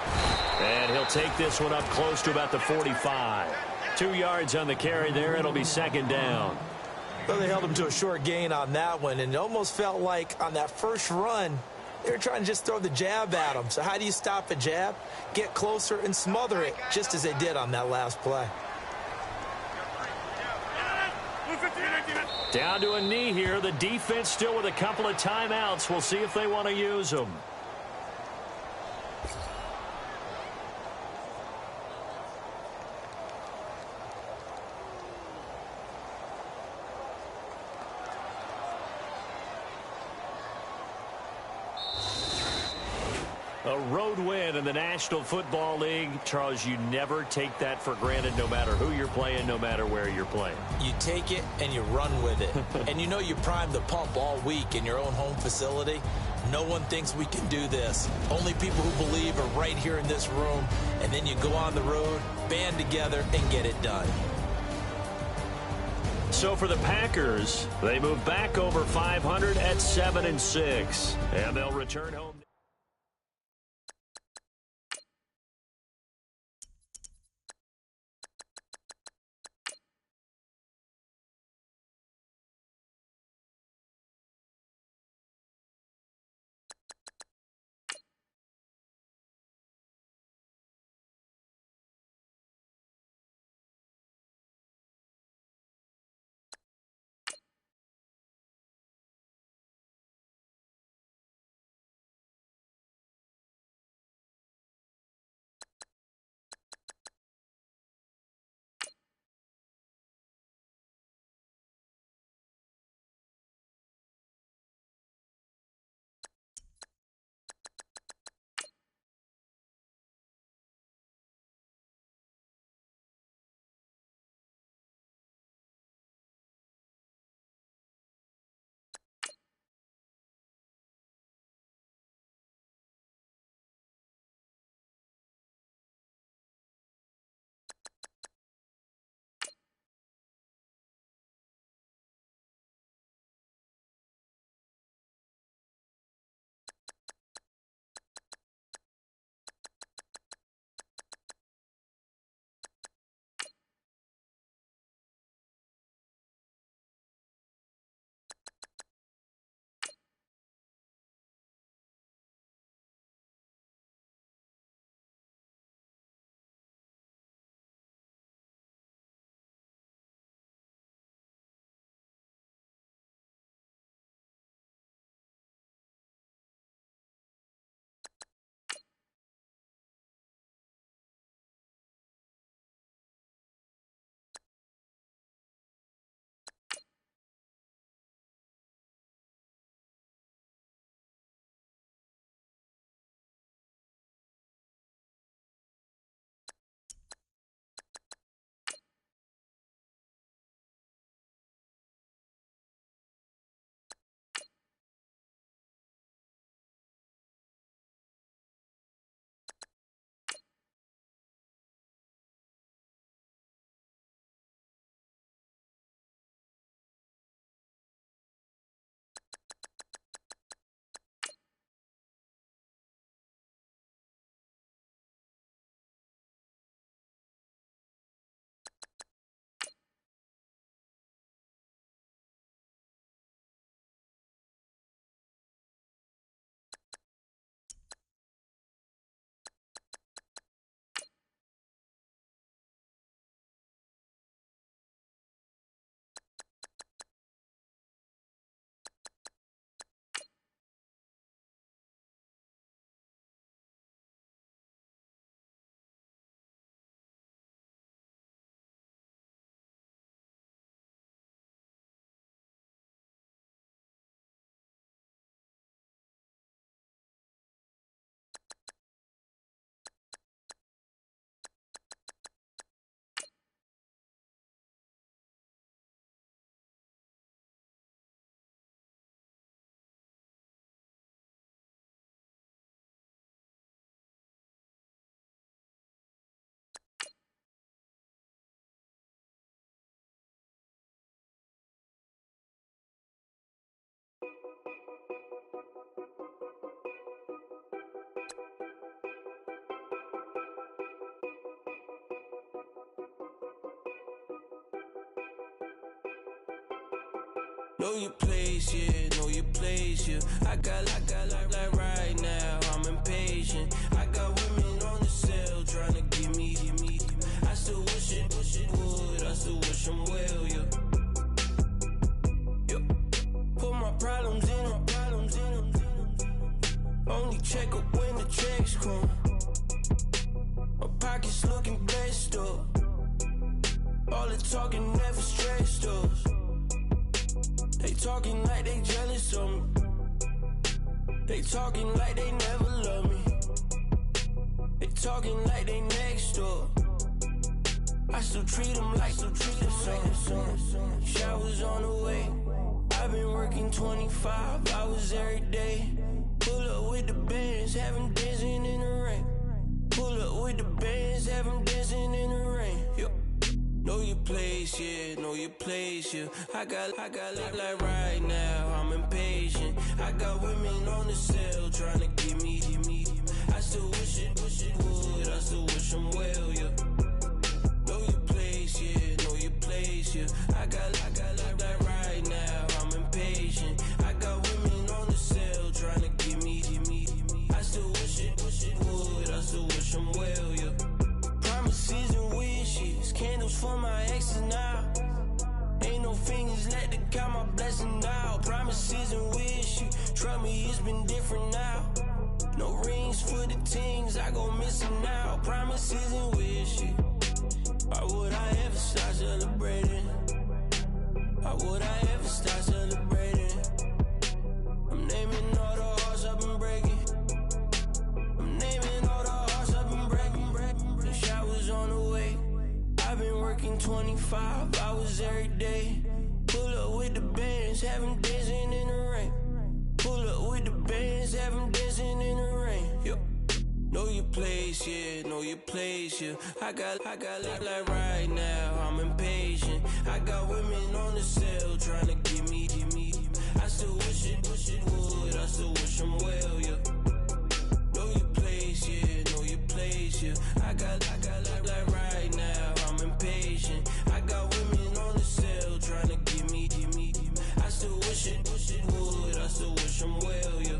And he'll take this one up close to about the 45. 2 yards on the carry there. It'll be second down. Well, they held him to a short gain on that one, and it almost felt like on that first run, they were trying to just throw the jab at him. So how do you stop a jab? Get closer and smother it, just as they did on that last play. Down to a knee here. The defense still with a couple of timeouts. We'll see if they want to use them. A road win in the National Football League. Charles, you never take that for granted no matter who you're playing, no matter where you're playing. You take it and you run with it. And you know you primed the pump all week in your own home facility. No one thinks we can do this. Only people who believe are right here in this room. And then you go on the road, band together, and get it done. So for the Packers, they move back over 500 at 7-6. And they'll return home. Know your place, yeah, know your place, yeah. I got like right now, I'm impatient. I got women on the cell trying to give me. I still wish it would, I still wish them well, yeah. Put my problems in them. Only check up when the checks come. My pockets looking blessed up. All the talking never stressed us. They talking like they jealous of me. They talking like they never love me. They talking like they next door. I still treat them like the son. Showers on the way. I've been working 25 hours every day. Pull up with the bands, have them dancing in the rain. Pull up with the bands, have them dancing in the rain. Yo. Know your place, yeah, know your place, yeah. I got like right now, I'm impatient. I got women on the cell trying to give me. I still wish it would, I still wish them well, yeah. Know your place, yeah, know your place, yeah. I got like right now, I'm impatient. I got women on the cell trying to give me. I still wish it would, I still wish them well, yeah. Promises and wishes, candles for my exes now. Ain't no fingers let to count my blessing now. Promises and wishes, trust me, it's been different now. No rings for the teens, I gon' miss them now. Promises and wishes, why would I ever start celebrating? Why would I ever start celebrating? I'm naming all the hearts I've been breaking. I'm naming all the hearts I've been breaking. The showers on the way. I've been working 25 hours every day. Pull up with the bands, have them dancing in the rain. Pull up with the bands, have them dancing in the rain. Yo. Know your place, yeah, know your place, yeah. I got like right now, I'm impatient. I got women on the cell trying to give me. I still wish it would, I still wish them well, yeah. Know your place, yeah, know your place, yeah. I got like right now, I'm impatient. I got women on the cell trying to give me. I still wish it would, I still wish them well, yeah.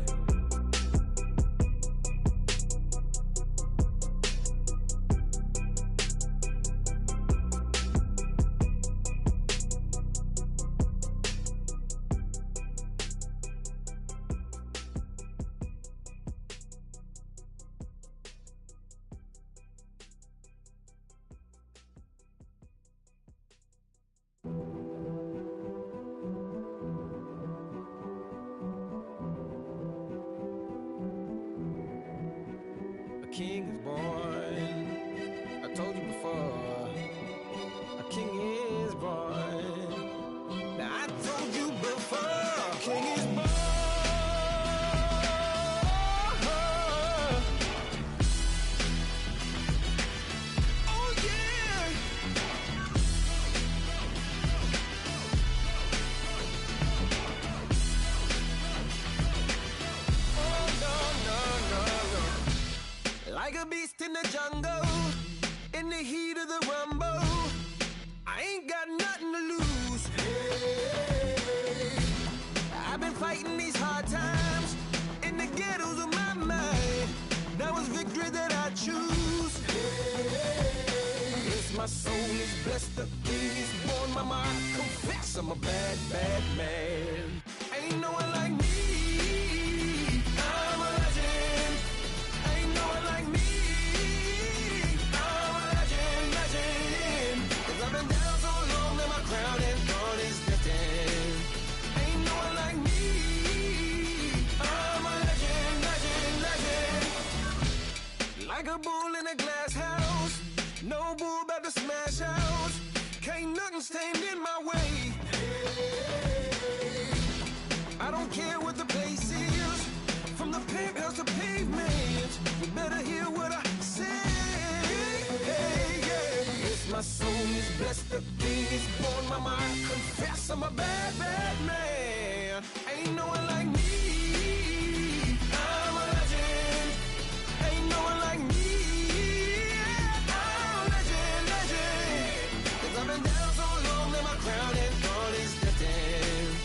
King is born. I told you before. A king is born. Now I told you before. King is born. Oh yeah. Oh no. Like a beast in the jungle, in the heat of the rumble, I ain't got nothing to lose. Hey, I've been fighting these hard times in the ghettos of my mind. Now it's victory that I choose. Hey, yes, my soul is blessed, the king is born. Mama, I confess I'm a bad man. Ain't no one like me. I'm a legend. Ain't no one like me. I'm a legend. 'Cause I've been down so long that my crown and throne is destined. Ain't no one like me. I'm a legend. Like a bull in a glass house. No bull about to smash out. Can't nothing stand in my way. I don't care what the place is. From the penthouse to pavement, you better hear what I say. Hey, yeah. Yes, my soul is blessed, the king is born. Mama, I confess I'm a bad man. Ain't no one like me. I'm a legend. Ain't no one like me. I'm a legend. 'Cause I've been down so long that my crown and throne is destined.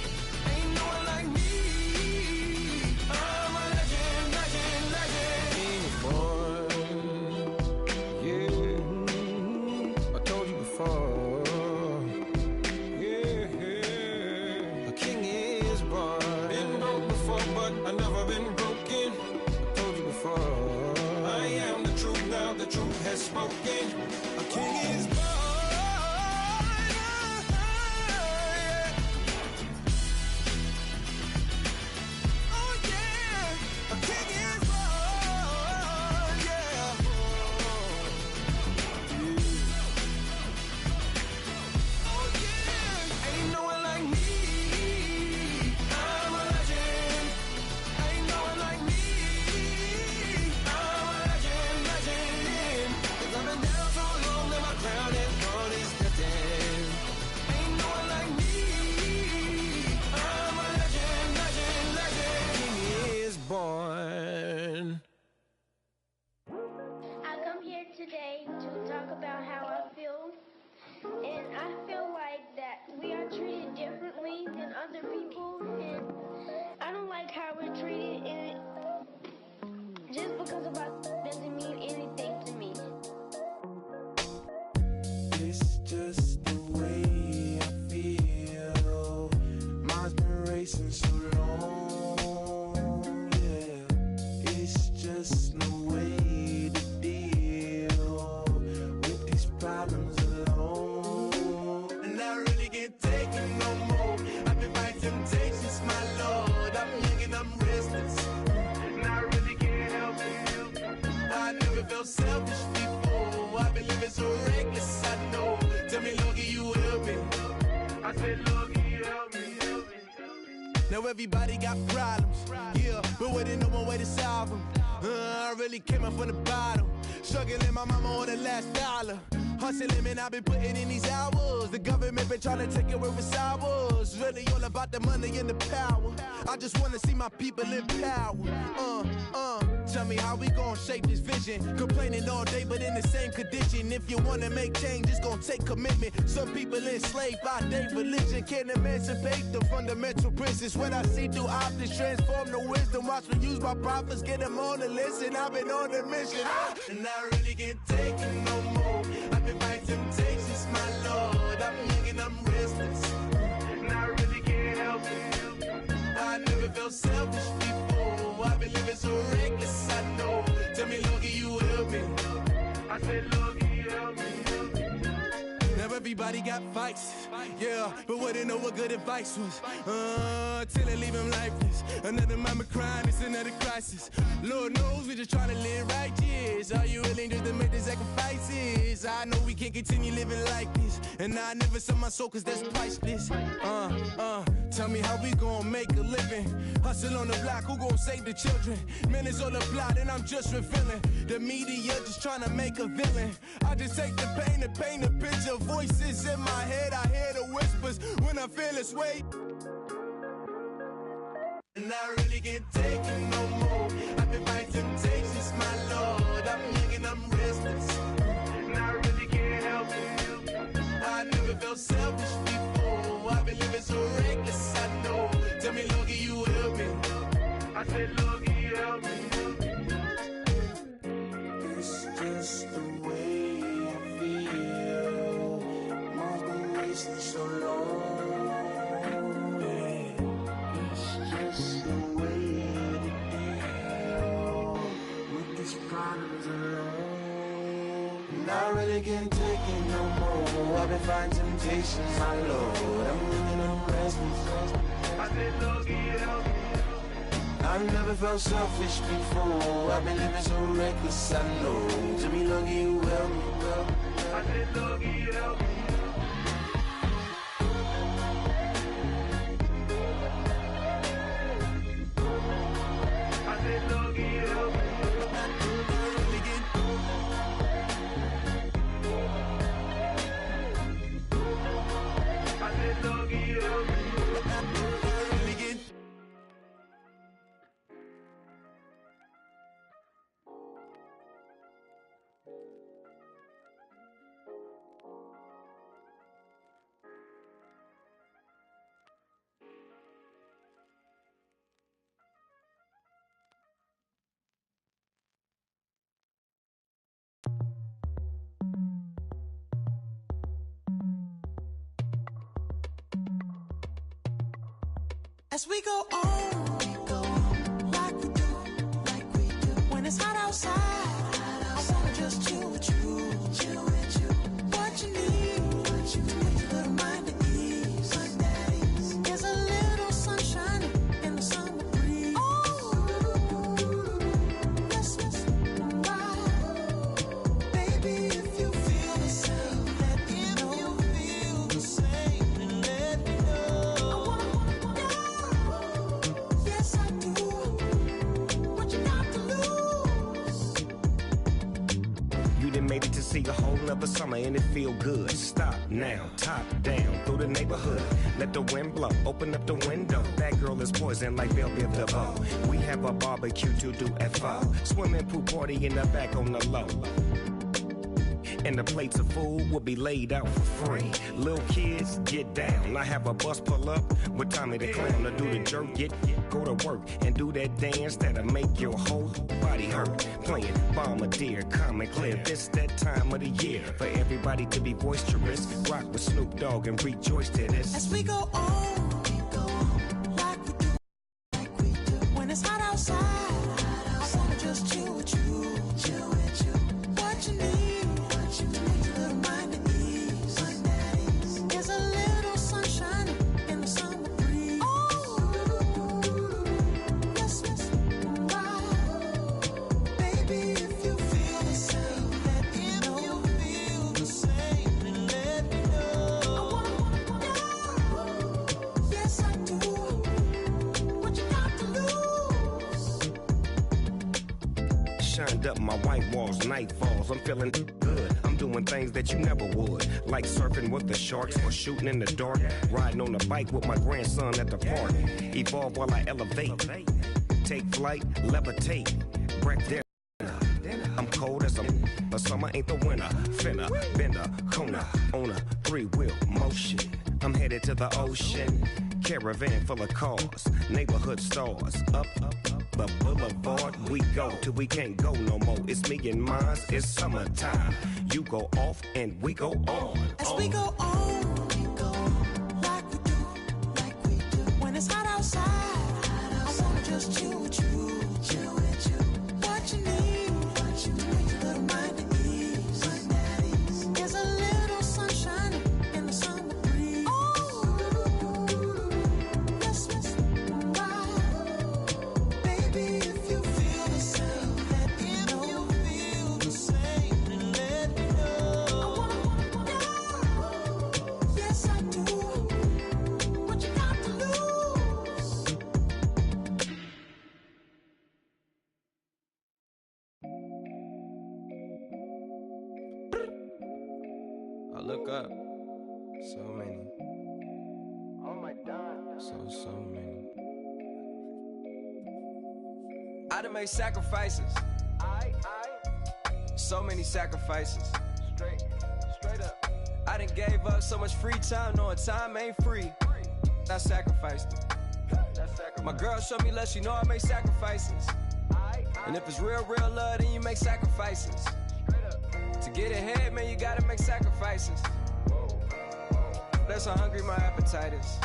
Now everybody got problems, yeah, but waiting no one way to solve them. I really came up from the bottom, struggling my mama on the last dollar. Hustling, man, I've been putting in these hours. The government been trying to take away with ours. Really all about the money and the power. I just wanna see my people in power. Tell me how we gon' shape this vision. Complaining all day, but in the same condition. If you wanna make change, it's gon' take commitment. Some people enslaved by their religion can't emancipate the fundamental principles. What I see through optics transform the wisdom. Watch me use my prophets, get them on the list, and I've been on the mission. And I really can't take it no more. I've been fighting temptations, my Lord. I'm young and I'm restless, and I really can't help it. I never felt selfish before. I've been living so reckless, I know. Tell me, Lord, can you help me? I said, Lord, can you help me? Now everybody got fights, yeah, but wouldn't know what good advice was. Till they leave him lifeless. Another mama crying, it's another crisis. Lord knows we just trying to live righteous. Are you willing just to make the sacrifices? I know we can't continue living like this, and I never sell my soul cause that's priceless. Tell me how we gon' make a living. Hustle on the block, who gon' save the children? Man, it's all a plot and I'm just revealing. The media just trying to make a villain. I just take the pain and paint a picture. Voices in my head, I hear the whispers when I feel this way. And I really can't take it no more. I've been fighting temptations, my Lord. I'm young and I'm restless, and I really can't help it. I never felt selfish before. I've been living so reckless, I know. Tell me, Lord, can you help me? I said, Lord, can you help me? It's just the way I feel. Mom's been wasting so long. And I really can't take it no more. I've been fighting temptations, my Lord. I'm living on restless. I said, Lord, can you help me? I've never felt selfish before. I've been living so reckless, I know. To me, Lord, can you help me? I said, Lord, can you help me? I said, Lord, can you help me? As we go on, like we do, when it's hot outside, I wanna just chill with you, what you need, to make your little mind at ease, there's a little sunshine in the summer breeze, let's ride, baby, if you feel the same, let me know, and let me know, yes I do, what you got to lose. You done made it to see a whole nother summer and it feel good. Stop now, top down through the neighborhood. Let the wind blow, open up the window. That girl is poison like Belle Biv DeVoe. We have a barbecue to do FO. Swimming pool party in the back on the low. And the plates of food will be laid out for free. Little kids, get down. I have a bus pull up with Tommy the Clown to do the jerk, go to work and do that dance that'll make your whole body hurt. Playing Bombardier, Common Clear. This that time of the year for everybody to be boisterous. Rock with Snoop Dogg and rejoice to this. As we go on, like we do, when it's hot outside, I wanna just chill with you, what you need, to make your little mind at ease, there's a little sunshine in the summer breeze, let's ride, baby, if you feel the same, let me know, and let me know, shined up my white walls, night falls. I'm feeling good. I'm doing things that you never would, like surfing with the sharks or shooting in the dark, riding on a bike with my grandson at the park. Evolve while I elevate, take flight, levitate, break down. I'm cold as but summer ain't the winter. Finna, bender, Kona, on a three-wheel motion. I'm headed to the ocean, caravan full of cars, neighborhood stars. Up the boulevard we go till we can't go no more. It's me and mine, it's summertime. You go off and we go on. As we go on, like we do. When it's hot outside, I wanna just chill with you. What you need, a little mind at ease. There's a little sunshine in the summer breeze. Oh, let's ride. Baby, if you feel the same, let me know. If you feel the same, then let me know. I wanna know. Yes, I do. What you got to lose? I look up, so many. Oh my God. So many. I done made sacrifices. So many sacrifices. Straight up. I done gave up so much free time, knowing time ain't free. I sacrificed it. My girl showed me love, she know I make sacrifices. And if it's real love, then you make sacrifices. To get ahead, man, you gotta make sacrifices. That's how hungry my appetite is.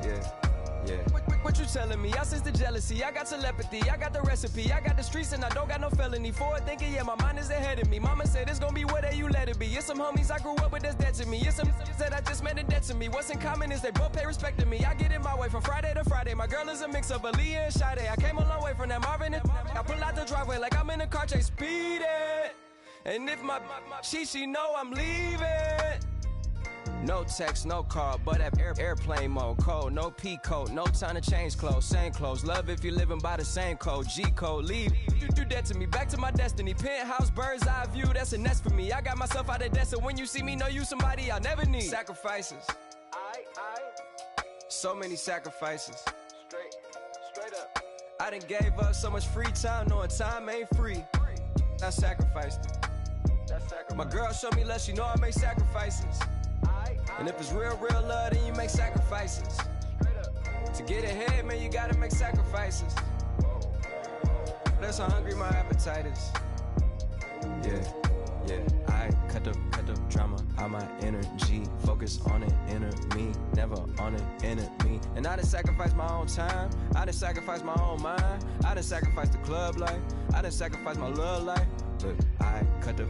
Yeah. What you telling me? I sense the jealousy, I got telepathy, I got the recipe, I got the streets and I don't got no felony. Forward thinking, yeah, my mind is ahead of me. Mama said it's gonna be whatever you let it be. It's some homies I grew up with that's dead to me. It's some that I just made a debt to me. What's in common is they both pay respect to me. I get in my way from Friday to Friday. My girl is a mix of Aaliyah and Sade. I came a long way from that Marvin and I pull out the driveway like I'm in a car chase speeding. And if my she know I'm leaving. No text, no call, but at airplane mode. Code, no P code, no time to change clothes. Same clothes, love if you're living by the same code. G code, leave. You do that to me, back to my destiny. Penthouse, bird's eye view, that's a nest for me. I got myself out of debt, so when you see me, know you somebody I'll never need. Sacrifices. So many sacrifices. Straight up. I done gave up so much free time, knowing time ain't free. I sacrificed it. My girl showed me love, she know I make sacrifices. And if it's real love, then you make sacrifices. To get ahead, man, you gotta make sacrifices. That's how hungry my appetite is. Yeah. I cut the drama out my energy. Focus on it, inner me, never on it, enemy. And I done sacrificed my own time. I done sacrificed my own mind. I done sacrificed the club life. I done sacrificed my love life. Look, I cut the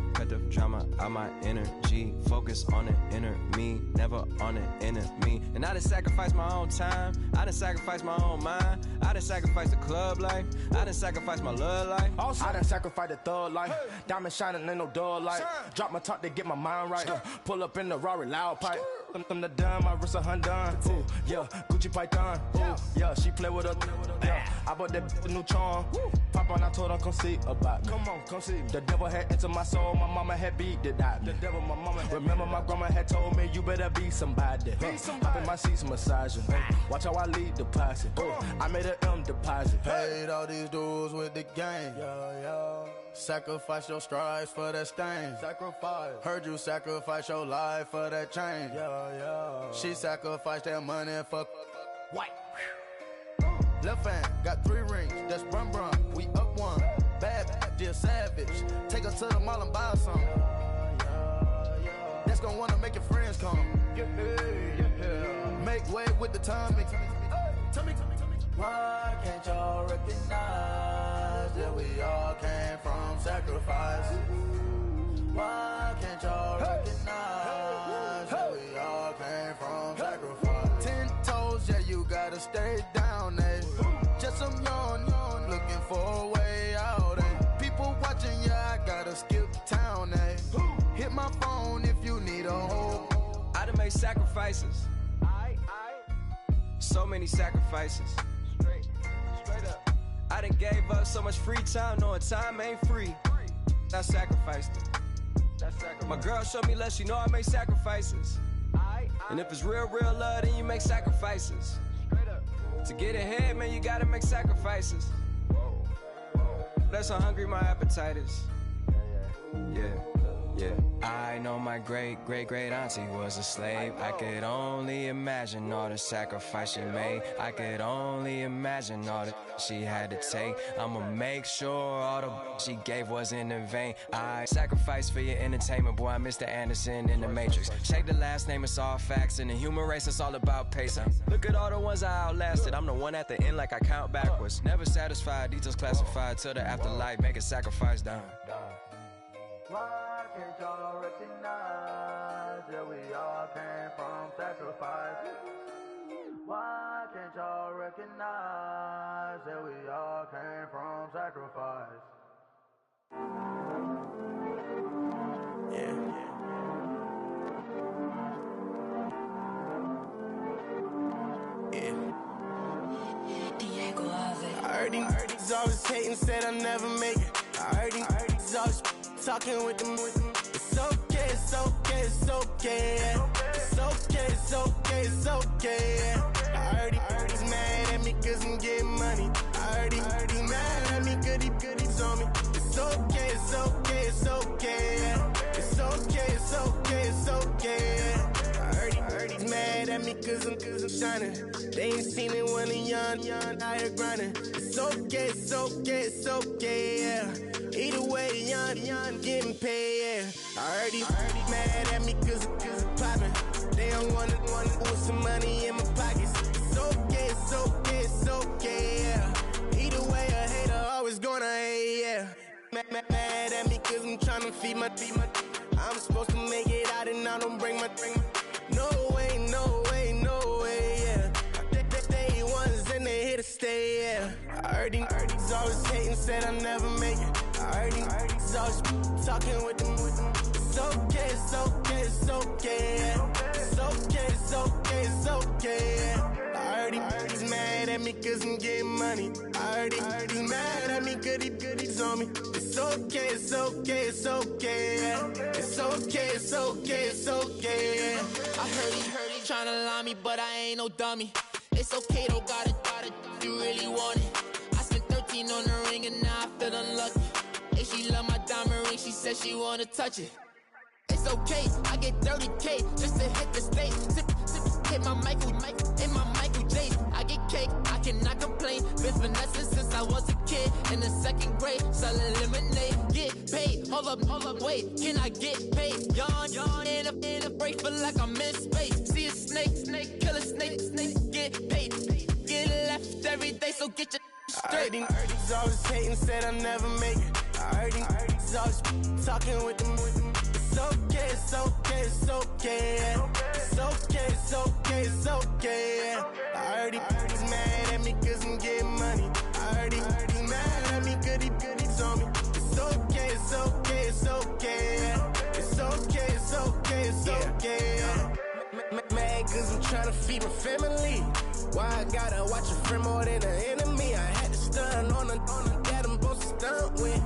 drama out my energy. Focus on it, inner me, never on it, enemy. And I done sacrificed my own time. I done sacrificed my own mind. I done sacrificed the club life. I done sacrificed my love life. Also, I done sacrificed the thug life. Diamond shining, ain't no dull light. Drop my top to get my mind right. Pull up in the Rari loud pipe. Them the dime, my wrist a Hyundai. Ooh, yeah, Gucci Python. Ooh, yeah, she play with her. Yeah, I bought that a new charm. Pop on, I told her come see about me. Come on, come see me. The devil had entered my soul, my mama had beat it out. The devil, my mama had remember my grandma had told me you better be somebody. Hop in my seats massaging. Watch how I lead the posse. I made a M deposit. Paid all these dues with the game. Sacrifice your strides for that stain. Sacrifice. Heard you sacrifice your life for that change. She sacrificed that money for white. Left hand got 3 rings. That's brum brum. We up one. Bad, dear savage. Take her to the mall and buy some. That's gonna wanna make your friends come. Make way with the timing. Tell me. Why can't y'all recognize that we all came from sacrifice? Why can't y'all recognize that we all came from sacrifice? 10 toes, yeah, you gotta stay down, eh? Just some yawn, looking for a way out, eh? People watching, yeah, I gotta skip town, eh? Hit my phone if you need a hold. I done made sacrifices. So many sacrifices. Straight up. I done gave up so much free time, knowing time ain't free. I sacrificed it. My girl showed me love, she know I make sacrifices. And if it's real love, then you make sacrifices. To get ahead, man, you gotta make sacrifices. That's how hungry my appetite is. Yeah. I know my great auntie was a slave. I could only imagine all the sacrifice she made. I could only imagine all that she had to take. I'ma make sure all the she gave wasn't in vain. I sacrificed for your entertainment, boy. I'm Mr. Anderson in the Matrix. Shake the last name, it's all facts. In the human race, it's all about pacing. Look at all the ones I outlasted. I'm the one at the end like I count backwards. Never satisfied, details classified till the afterlife. Make a sacrifice down. Why can't y'all recognize that we all came from sacrifice? Why can't y'all recognize that we all came from sacrifice? I heard these always hating, said I'll never make it. I heard these always talking with them. It's okay, it's okay, it's okay. It's okay, it's okay, it's okay. I heard he's mad at me cause I'm getting money. I heard he's mad at me cause he's on me. It's okay, it's okay, it's okay. It's okay, it's okay, it's okay. I heard he's mad at me cause I'm shining. They ain't seen it when I'm young, out here grinding. It's okay, it's okay, it's okay, yeah. Either way, young, getting paid, yeah. I heard he's mad at me cause I'm poppin'. They don't wanna put some money in my pockets. It's okay, it's okay, it's okay, yeah. Either way, a hater always gonna hate, yeah. Mad at me cause I'm tryna feed my I'm supposed to make it out and I don't bring my no way, no way, no way, yeah. They ones and they here to stay, yeah. I heard he's always hating, said I'll never make it. I heard he's always talking with them. It's okay, it's okay, it's okay. It's okay, it's okay, it's okay. I heard he's mad at me cause I'm getting money. I heard he's mad at me cause he's on me. It's okay, it's okay, it's okay. It's okay, it's okay, it's okay. I heard he tryna lie me, but I ain't no dummy. It's okay, though, got it, you really want it. I spent 13 on the ring and now I feel unlucky. And she love my diamond ring, she said she wanna touch it. It's okay, I get 30K just to hit the stage. Hit my Michael, in my Michael J. I get cake, I cannot complain. Been finessing since I was a kid. In the second grade, selling lemonade. Get paid, hold up, wait, can I get paid? Yawn, in a break, feel like I'm in space. See a snake, kill a snake, get paid. Get left every day, so get your straight. I heard he's always hating, said I'll never make it. I heard he's always talking with them. It's okay, it's okay, it's okay. It's okay, it's okay, it's okay. I heard he's mad at me cause I'm getting money. I heard he's mad at me cause he's on me. It's okay, it's okay, it's okay. It's okay, it's okay, it's okay. Mad cause I'm tryna feed my family. Why I gotta watch a friend more than an enemy? I had to stun on the that I'm supposed to stunt with.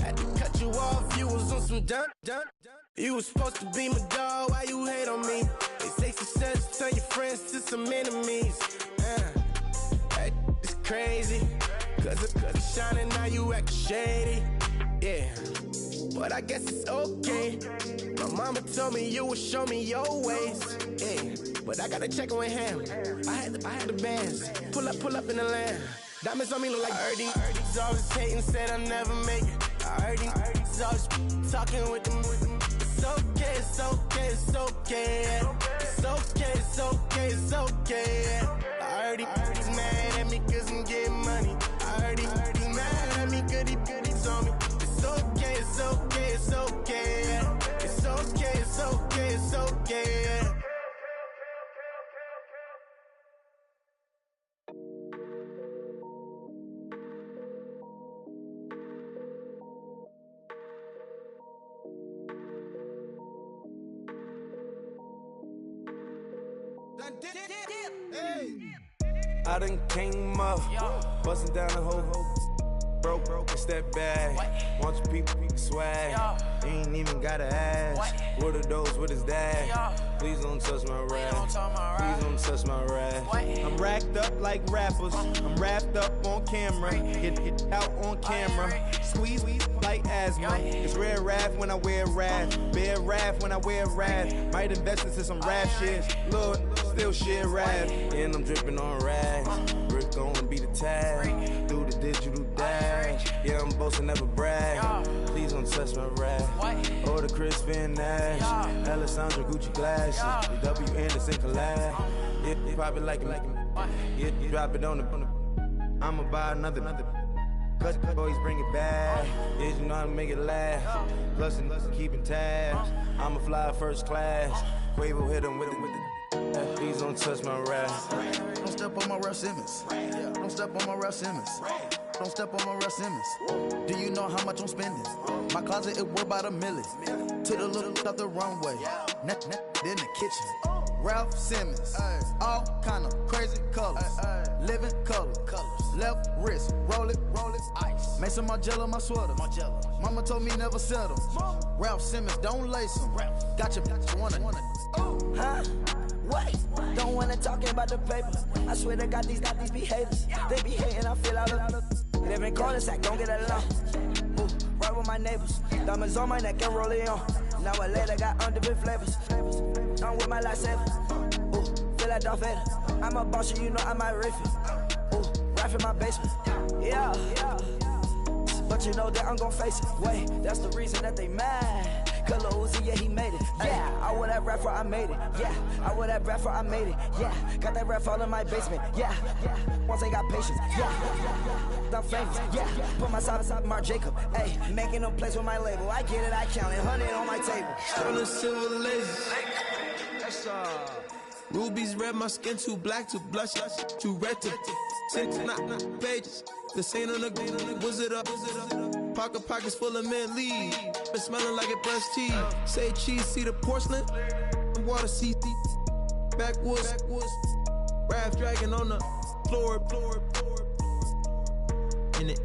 Had to cut you off, you was on some dun. You was supposed to be my dog, why you hate on me? They say success turn your friends to some enemies. That is crazy. Cause it's shining, now you actin' shady. Yeah, but I guess it's okay. My mama told me you would show me your ways. Yeah, but I gotta check with him. I had the bands. Pull up in the land. Diamonds on me look like I heard he's always hating, said I'll never make it. I heard he's always talking with them. It's okay, it's okay, it's okay. It's okay, it's okay, it's okay. I heard he's mad at me cause I'm getting money. I heard he's mad at me cause he's on me. It's okay, it's okay, it's okay. It's okay, it's okay, it's okay. I done came up, bustin' down the whole broke, it's that bad. Want your people swag. You ain't even gotta ask. What are those? What is that? Please don't touch my rap. Please don't touch my rap. I'm racked up like rappers. I'm wrapped up on camera. Hit out on camera. Squeeze like asthma. It's rare wrath when I wear wrath. Bear wrath when I wear wrath. Might invest into some rap shit. Lord, still shit rap. And I'm dripping on rags. Rick gonna be the tag. Do the digital dash. Yeah, I'm boasting, never brag. Please don't touch my rap. Or the Chris Van Nash. Alessandra Gucci glasses. The W Anderson collab. Yeah, you probably like it. Yeah, you drop it on the. I'ma buy another. Cause always bring it back. Yeah, you know how to make it laugh. Plus, keeping tabs. I'ma fly first class. Quavo hit him with it. Please don't touch my rap. Don't step on my Ralph Simmons. Don't step on my Ralph Simmons. Don't step on my Ralph Simmons. Do you know how much I'm spending? My closet, it worth about $1 million. To the little up the runway. Then the kitchen. Ralph Simmons. All kind of crazy colors. Living colors. Left wrist. Roll it. Ice. Made some Margiela my sweater. Mama told me never settle. Ralph Simmons, don't lace him. Got your wanna. Huh? What? Don't wanna talk about the paper. I swear to God, these be haters. They be hating, I feel out of. Live in cul-de-sac, don't get along. Ooh, right with my neighbors. Diamonds on my neck and roll it on. Now I later got undefeated flavors. I'm with my lifesaver. Ooh, feel like Darth Vader. I'm a boss, you know I might riff it. Ooh, right in my basement. Yeah. But you know that I'm gon' face it. Wait, that's the reason that they mad. Cause Lil Uzi, yeah, he made it. Yeah, I wear that rap for I made it. Yeah, I wear that rap for I made it. Yeah, got that rap all in my basement. Yeah, once I got patience. Yeah, I'm famous. Yeah, put myself inside Marc Jacob. Hey, making no place with my label. I get it, I count it. 100 on my table. On the silver laser. Rubies red, my skin too black to blush, too red to six not pages. This ain't on the wizard up. Pockets full of mint leaves. Been smelling like it brushed teeth. Say cheese, see the porcelain. Water, see backwoods. Raft dragging on the floor. In it.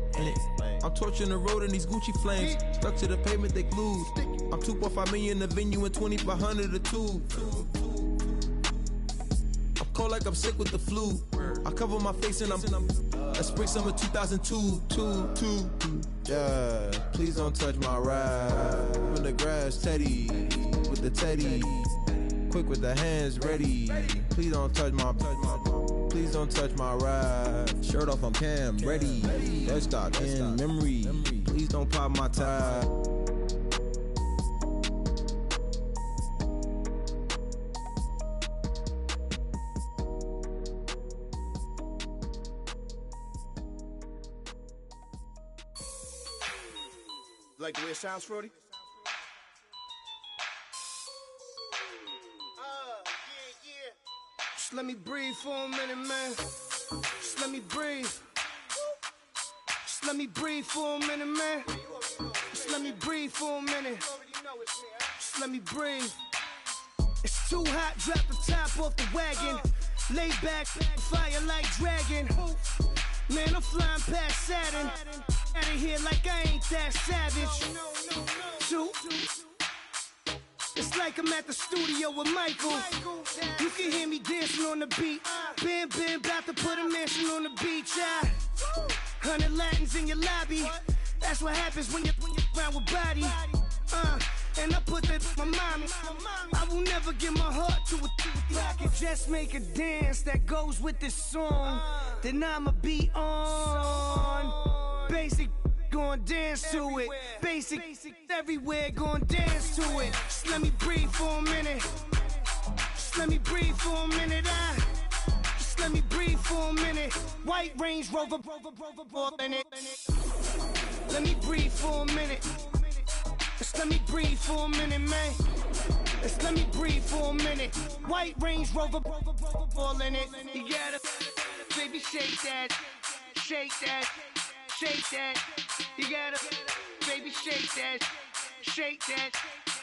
I'm torching the road in these Gucci flames. Stuck to the pavement, they glued. I'm 2.5 million the venue and 2,500 a tube. I'm cold like I'm sick with the flu. I cover my face and I'm spring summer 2002. Yeah, please don't touch my ride. In the grass, Teddy, with the Teddy. Quick with the hands ready. Please don't touch my ride. Shirt off on cam, ready. Let's start in memory. Please don't pop my tie. Like the way it sounds, Frody? Just let me breathe for a minute, man. Just let me breathe. Just let me breathe for a minute, man. Just let me breathe for a minute. Just let me breathe. It's too hot, drop the top off the wagon. Lay back, fire like dragon. Man, I'm flying past Saturn. Out of here like I ain't that savage. Two. It's like I'm at the studio with Michael. You can hear me dancing on the beat. Bam, about to put a mansion on the beach. 100 Latins in your lobby. That's what happens when you're around with body. And I put that my mommy. I will never give my heart to it. I can just make a dance that goes with this song. Then I'ma be on. Basic, gon' dance to it. Basic, everywhere, gon' dance to it. Just let me breathe for a minute. Just let me breathe for a minute. Just let me breathe for a minute. White Range Rover, in it. Let me breathe for a minute. Just let me breathe for a minute, man. Just let me breathe for a minute. White Range Rover, all in it. You gotta, baby, shake that, shake that. Shake that, you gotta, baby, shake that, shake that,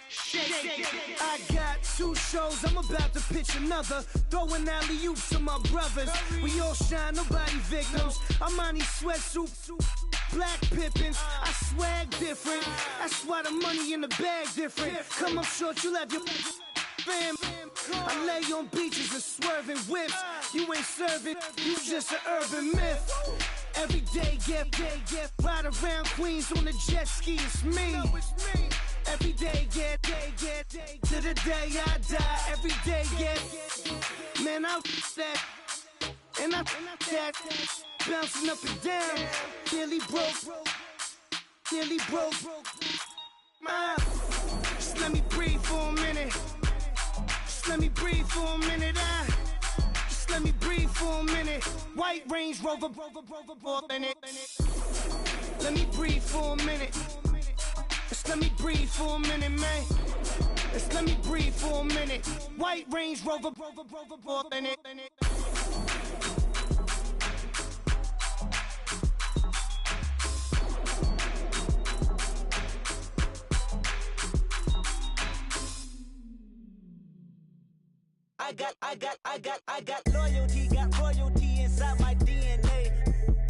shake that. I got 2 shows, I'm about to pitch another. Throwing alley-oops to my brothers. We all shine, nobody victims. I'm on these sweatsuits. Black Pippins, I swag different. That's why the money in the bag different. Come up short, you left your fam. I lay on beaches and swerving whips. You ain't serving, you just an urban myth. Every day, get ride around Queens on a jet ski. It's me. Every day, get to the day I die. Every day, get man, I that and I that bouncing up and down. Nearly broke. Just let me breathe for a minute. Just let me breathe for a minute. Just let me breathe for a minute. White Range Rover, in it. Let me breathe for a minute. Just let me breathe for a minute, man. Just let me breathe for a minute. White Range Rover, in it. I got loyalty, got royalty inside my DNA.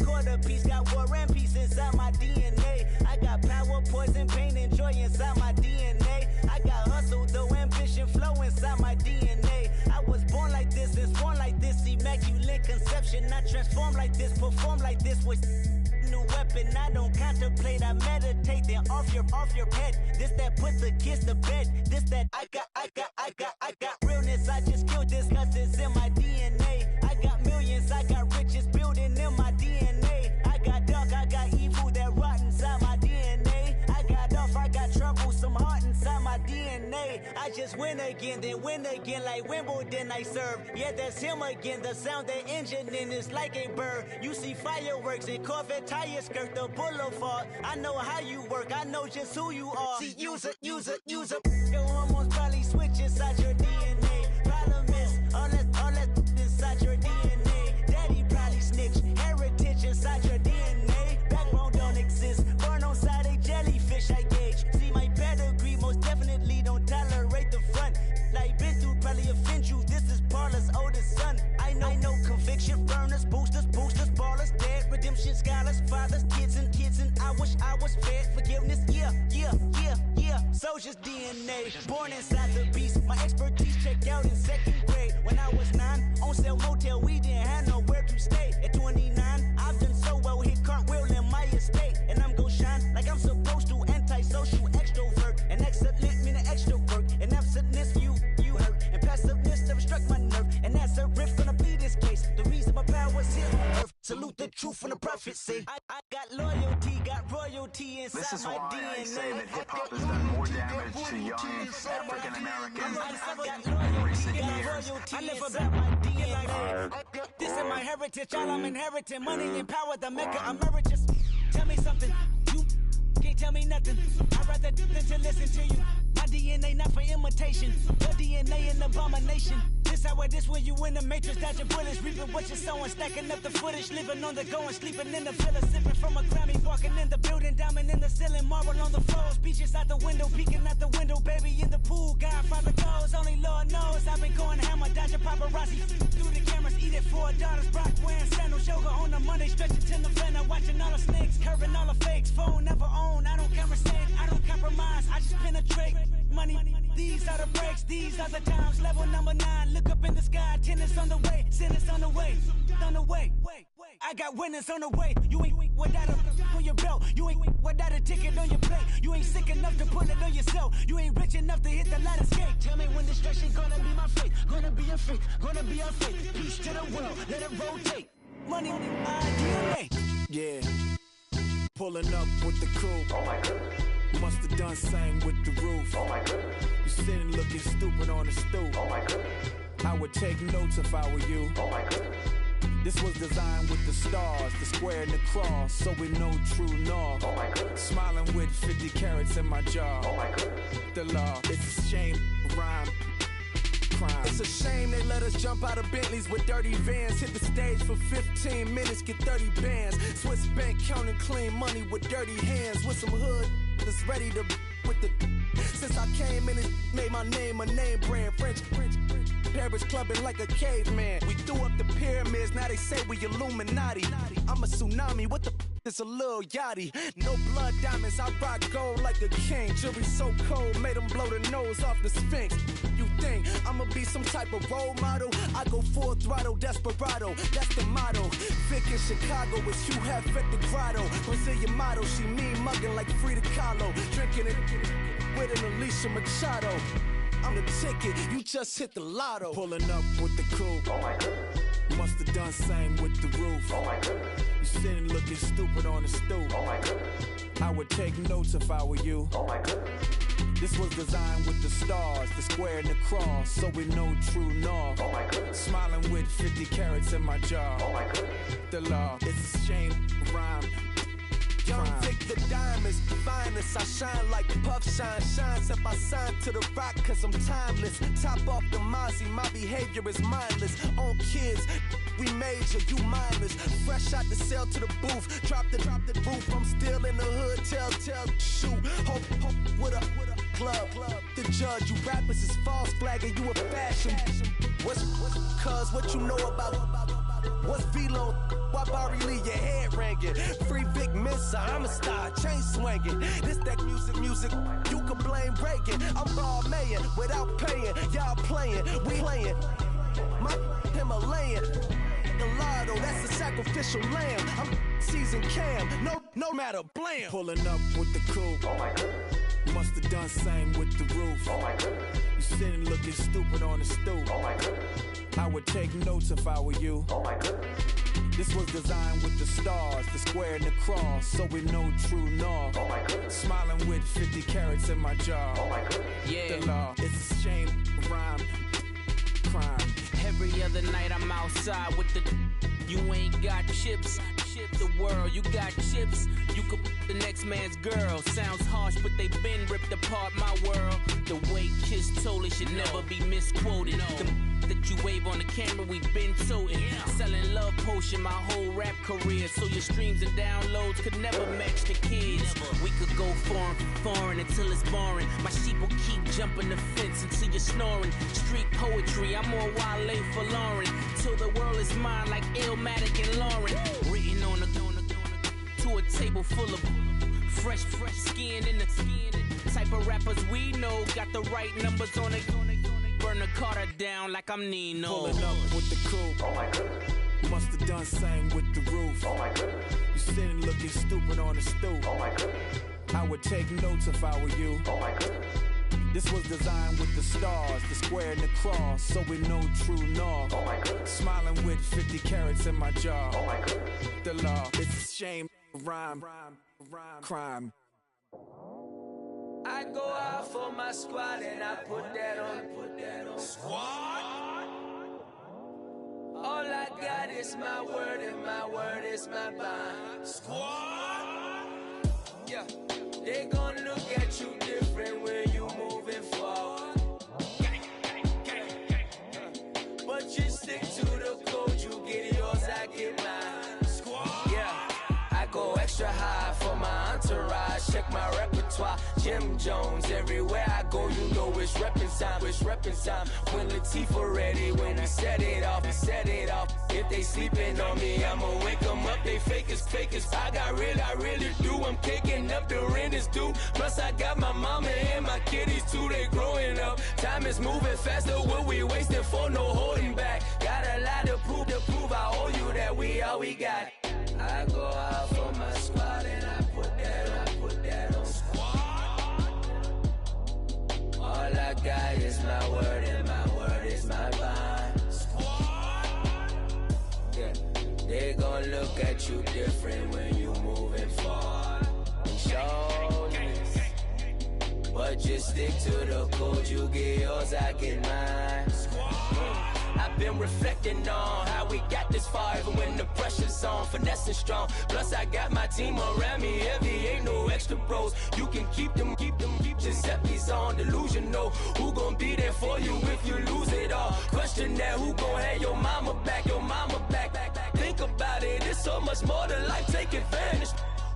Quarter piece, got war and peace inside my DNA. I got power, poison, pain, and joy inside my DNA. I got hustle, though ambition, flow inside my DNA. I was born like this and born like this, immaculate conception. I transform like this, perform like this with new weapon. I don't contemplate, I meditate. Then off your head. This that put the kids to bed. This that I got realness. I just killed this cause it's in my DNA. I got millions, I got riches building in my DNA. I got dark, I got evil that rot inside my DNA. I got off, I got trouble, some heart inside my DNA. I just win again, then win again like Wimbledon I serve. Yeah, that's him again. The sound that engine in is like a bird. You see fireworks and Corvette tires skirt the boulevard. I know how you work, I know just who you are. See, use it. Your hormones probably switch inside your DNA. Problem is, all that inside your DNA. Daddy probably snitch, heritage inside your DNA. Backbone don't exist, born on side a jellyfish I gauge. See my pedigree, most definitely don't tolerate the front. Like been through probably offend you, this is Paula's oldest son. I know conviction, burners, boosters, ballers, dead, redemption, scholars, fathers, kids and I wish I was fed forgiveness, yeah. Soldier's DNA, born inside the beast. My expertise checked out in second grade. When I was 9, on sale motel, we didn't have nowhere to stay. At 29, I've done so well, hit cartwheel in my estate. And I'm gon' shine like I'm supposed to, antisocial extrovert. And excellent meaning extra work. And absentness, you hurt. And passiveness never struck my nerve. And that's a riff gonna be this case. The reason my power's here on earth. Salute the truth from the prophecy. I got loyalty, got royalty inside this is my why DNA. I say that hip-hop has done more damage to young African Americans in recent years. I live about my DNA. This is my heritage, all I'm inheriting. Money and power, the maker emeritus. Tell me something, you can't tell me nothing. I'd rather do than to listen to you. My DNA not for imitation, your DNA an abomination. This how it is when you in the matrix, dodging bullets, reaping what you're sowing, stacking up the footage, living on the go and sleeping in the villa, sipping from a Grammy, walking in the building, diamond in the ceiling, marble on the floors, beaches out the window, peeking out the window, baby in the pool, Godfather goes, only Lord knows, I've been going hammer, dodging paparazzi, through the cameras, eating $4, Brock wearing sandals, yoga on the Monday, stretching to November, watching all the snakes, curving all the fakes, phone never own, I don't conversate, I don't compromise, I just penetrate, money, these are the breaks, these are the times, level number 9, look up in the sky, tennis on the way, sentence on the way, I got winners on the way, you ain't without a on your belt, you ain't without a ticket on your plate, you ain't sick enough to put it on yourself, you ain't rich enough to hit the ladder skate, tell me when destruction gonna be my fate, gonna be a fate, gonna be our fate, peace to the world, let it rotate, money, DNA, yeah, pulling up with the crew, oh my goodness. Must have done same with the roof. Oh my goodness. You sitting looking stupid on the stoop. Oh my goodness. I would take notes if I were you. Oh my goodness. This was designed with the stars, the square and the cross, so we know true north. Oh my goodness. Smiling with 50 carats in my jaw. Oh my goodness. The law, it's a shame, rhyme. Crime. It's a shame they let us jump out of Bentleys with dirty vans. Hit the stage for 15 minutes, get 30 bands. Swiss bank counting clean money with dirty hands. With some hood that's ready to with the. Since I came in and made my name a name brand. French Paris clubbing like a caveman. We threw up the pyramids, now they say we Illuminati. I'm a tsunami, what the it's a little yachty. No blood diamonds, I rock gold like a king. Jury so cold, made them blow the nose off the Sphinx. You think I'ma be some type of role model? I go full throttle, desperado, that's the motto. Vic in Chicago, it's you have at the grotto. Brazilian model, she mean mugging like Frida Kahlo. Drinking it with an Alicia Machado. I'm the ticket, you just hit the lotto. Pulling up with the coupe. Oh my goodness. Must have done same with the roof. Oh my goodness. You sitting looking stupid on the stoop. Oh my goodness. I would take notes if I were you. Oh my goodness. This was designed with the stars, the square and the cross, so we know true north. Oh my goodness. Smiling with 50 carats in my jaw. Oh my goodness. The law, it's a shame, rhyme. Young Vic the diamonds, finest. I shine like puff shine. Shines if I sign to the rock, cause I'm timeless. Top off the Mozzie, my behavior is mindless. On kids, we major, you mindless. Fresh out the cell to the booth. Drop the roof, I'm still in the hood. Tell, shoot. Hope with a club. The judge, you rappers is false flagging, you a fashion. What's cuz, what you know about? What's Velo? Why Barry Lee, your head ringing? Free Vic Mensa, I'm a star, chain swinging. This that music, you can blame Reagan. I'm Balmain without paying, y'all playing, we playing. My Himalayan, Gallardo, that's a sacrificial lamb. I'm seasoned Cam, no matter, blam. Pulling up with the coupe. Oh my goodness. Must have done same with the roof. Oh my goodness. You sitting looking stupid on the stoop. Oh my goodness. I would take notes if I were you. Oh my goodness. This was designed with the stars, the square and the cross, so we know true north. Oh my goodness. Smiling with 50 carats in my jaw. Oh my goodness. Yeah. The law, it's a shame, rhyme, crime. Every other night I'm outside with the. You ain't got chips. The world, you got chips. You could the next man's girl. Sounds harsh, but they been ripped apart my world. The way Kiss told it should never be misquoted. The that you wave on the camera, we've been toting. Selling love potion my whole rap career. So your streams and downloads could never match the kids. We could go foreign until it's boring. My sheep will keep jumping the fence until you're snoring. Street poetry, I'm more Wale for Lauren. Till the world is mine like Illmatic and Lauren. Written on to a table full of fresh skin in the type of rappers we know. Got the right numbers on it. Burn the Carter down like I'm Nino. Pulling up with the coupe. Oh my goodness. Must have done same with the roof. Oh my goodness. You sitting looking stupid on the stoop. Oh my goodness. I would take notes if I were you. Oh my goodness. This was designed with the stars, the square and the cross, so we know true north. Oh my goodness. Smiling with 50 carats in my jaw. Oh my goodness. The law, it's a shame, rhyme, crime. I go out for my squad and I put that on. Squad. All I got is my word and my word is my bond. Squad. Yeah, they gon' look at you different when you moving forward. But you stick to the code, you get yours, I get mine. Squad. Yeah, I go extra high for my entourage. Check my repertoire, Jim Jones. Everywhere I go, you know it's reppin' time. It's reppin' time. When Latifah ready, when we set it off, we set it off. If they sleeping on me, I'ma wake them up. They fake as. I really do. I'm kicking up the rent is due. Plus I got my mama and my kiddies too. They growing up. Time is moving faster. What we wasting for? No holding back. Got a lot to prove. I owe you that we all we got. I go out for my squad and I put that on. All I got is my word and my word is my bond. Yeah, they gon' look at you different when you moving forward. Show this, but just stick to the code. You get yours, I get mine. I've been reflecting on how we got this far, even when the pressure's on, finessing strong. Plus I got my team around me heavy, ain't no extra bros. You can keep them. Giuseppe's on delusional. Who gon' be there for you if you lose it all? Question that, who gon' have your mama back? Think about it, it's so much more to life, take advantage.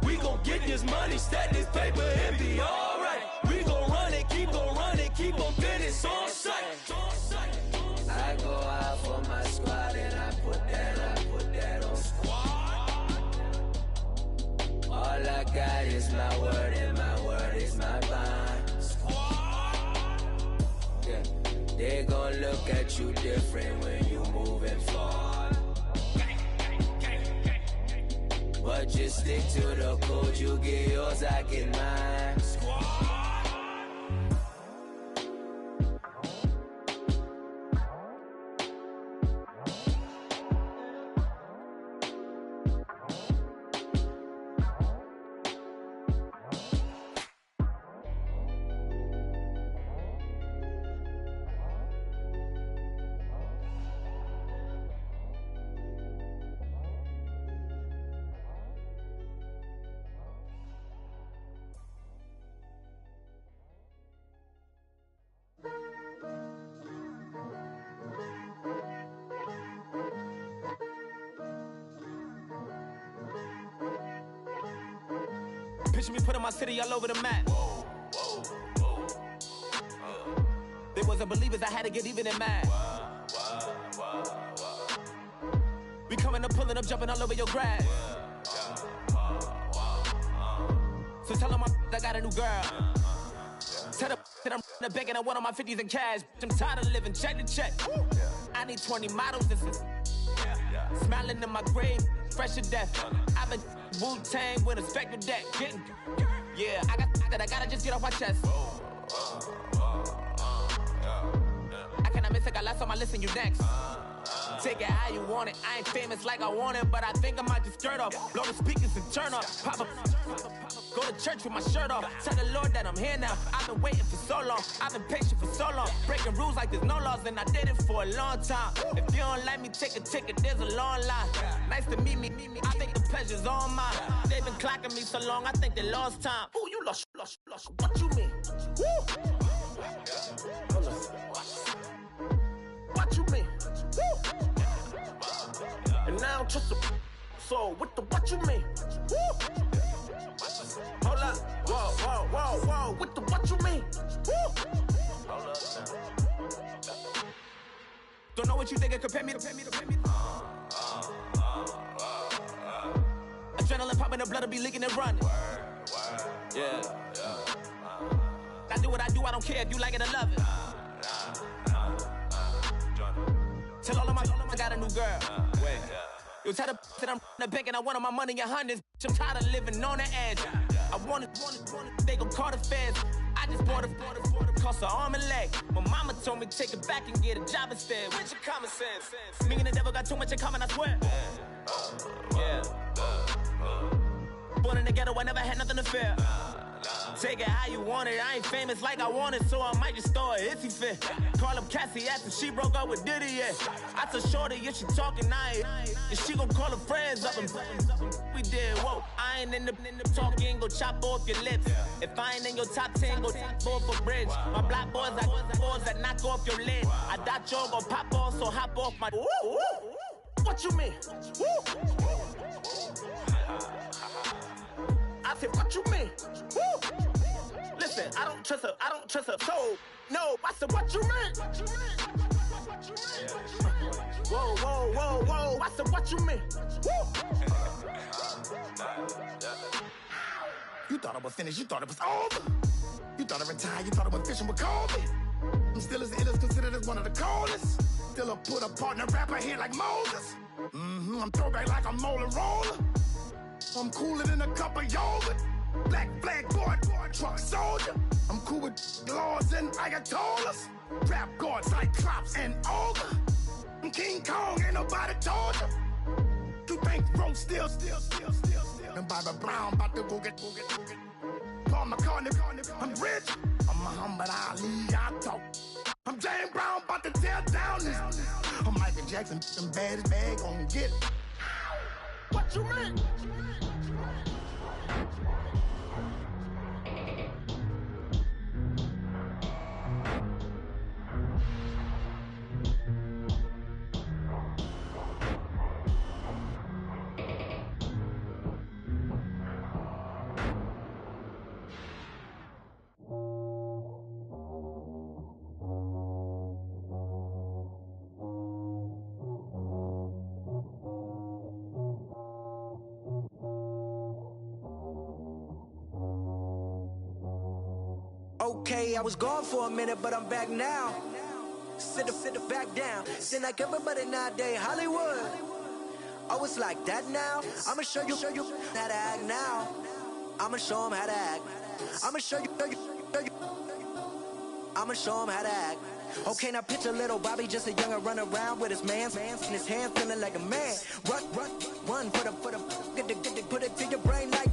We gon' get this money, stack this paper and be alright. We gon' run it, keep on finish on sight. I go out for my squad and I put that on. Squad. is my word and my word is my bond. Yeah, they gon' look at you different when you moving forward. But just stick to the code, you get yours, I get mine. Picture me putting my city all over the map. They wasn't believers, I had to get even and mad. We coming up, pulling up, jumping all over your grass. So tell them I got a new girl. Tell them that I'm in the bank and I want all my 50s in cash. I'm tired of living check to check. I need 20 models, this is smiling in my grave, fresh to death. I've been Wu-Tang with a spectral deck. Yeah, I gotta just get off my chest. I cannot miss it, got last on my list and you next. Take it how you want it. I ain't famous like I want it, but I think I might just skirt off. Blow the speakers and turn up. Pop up. Go to church with my shirt off. Tell the Lord that I'm here now. I've been waiting for so long. I've been patient for so long. Breaking rules like there's no laws, and I did it for a long time. If you don't like me, take a ticket. There's a long line. Nice to meet me. I think the pleasure's all mine. They've been clocking me so long, I think they lost time. Ooh, you lost. What you mean? Woo! What you mean? Woo! And now just a so what you mean? Woo! Hold up, whoa, what you mean? Woo! Hold up now. Don't know what you think, compare me. Adrenaline popping, the blood will be leaking and running. Yeah. I do what I do, I don't care if you like it or love it. Tell all of my I got a new girl. Wait. You tell the that I'm in the bank and I want all my money in hundreds. I'm tired of living on the edge. I want it, they gon' call the feds. I just bought a cost an arm and leg. My mama told me take it back and get a job instead. Where's your common sense? Me and the devil got too much in common, I swear. Yeah. Born in the ghetto, I never had nothing to fear. Take it how you want it. I ain't famous like I want it, so I might just throw a hissy fit. Call up Cassie after she broke up with Diddy, yeah. I told Shorty if she talking, and she gon' call her friends up and we did, whoa. I ain't in the talking, go chop off your lips. If I ain't in your top 10, go top 4 for bridge. My black boys, I got boys that knock off your lid. I thought y'all gon' pop off, so hop off my. Woo! What you mean? Woo! I said, what you mean? Woo! Listen, I don't trust her, so no. I said, what you mean? Whoa. I said, what you mean? Woo! You thought I was finished, you thought it was over. You thought I retired, you thought I was fishing with Kobe. I'm still as ill as considered as one of the coldest. Still a put a partner rapper here like Moses. I'm throwback like a molar roller. I'm cooler than a cup of yogurt. Black flag boy, truck soldier. I'm cool with laws and Ayatollahs. Rap god, Cyclops and Ogre. I'm King Kong, ain't nobody told you. You think Rome still. And Bobby Brown about to go get. Paul McCartney, I'm rich. I'm Muhammad Ali, I talk. I'm James Brown, about to tear down this. I'm Michael Jackson, them bad as bad, gon' get it. What you mean? Okay, I was gone for a minute, but I'm back now. Sit the back down. Seem like everybody nowadays, Hollywood. Oh, it's like that now? I'ma show you how to act now. I'ma show them how to act. I'ma show you. I'ma show him how to act. Okay, now picture little Bobby, just a younger run around with his man in his hand, feeling like a man. Run, put it to your brain like.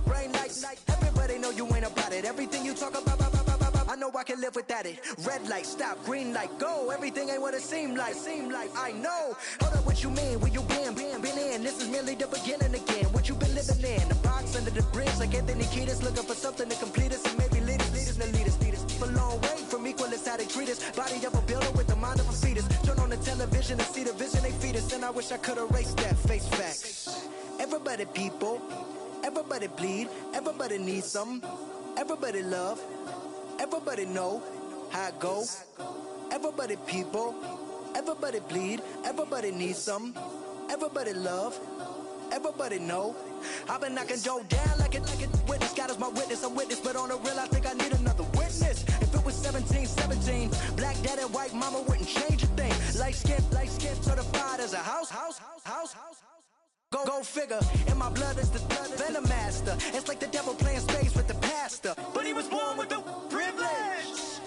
Everybody know you ain't about it. Everything you talk about, I know I can live without it. Red light, stop, green light, go. Everything ain't what it seem like. I know. Hold up, what you mean? Where you been in? This is merely the beginning again. What you been living in? The box under the bridge, like Anthony Kiedis, looking for something to complete us and maybe lead us. A long way from equalist, how they treat us. Body of a builder with the mind of a fetus. Turn on the television and see the vision they feed us, and I wish I could erase that. Face facts. Everybody people, everybody bleed, everybody needs something, everybody love, everybody know how it go. Everybody people, everybody bleed, everybody needs something, everybody love, everybody know. I've been knocking Joe down like it witness. God is my witness, I'm witness, but on the real I think I need another witness. If it was 17, black dad and white mama wouldn't change a thing. Light skin, certified as a house. Go figure, in my blood is the venom master. It's like the devil playing space with the pastor, but he was born with the privilege.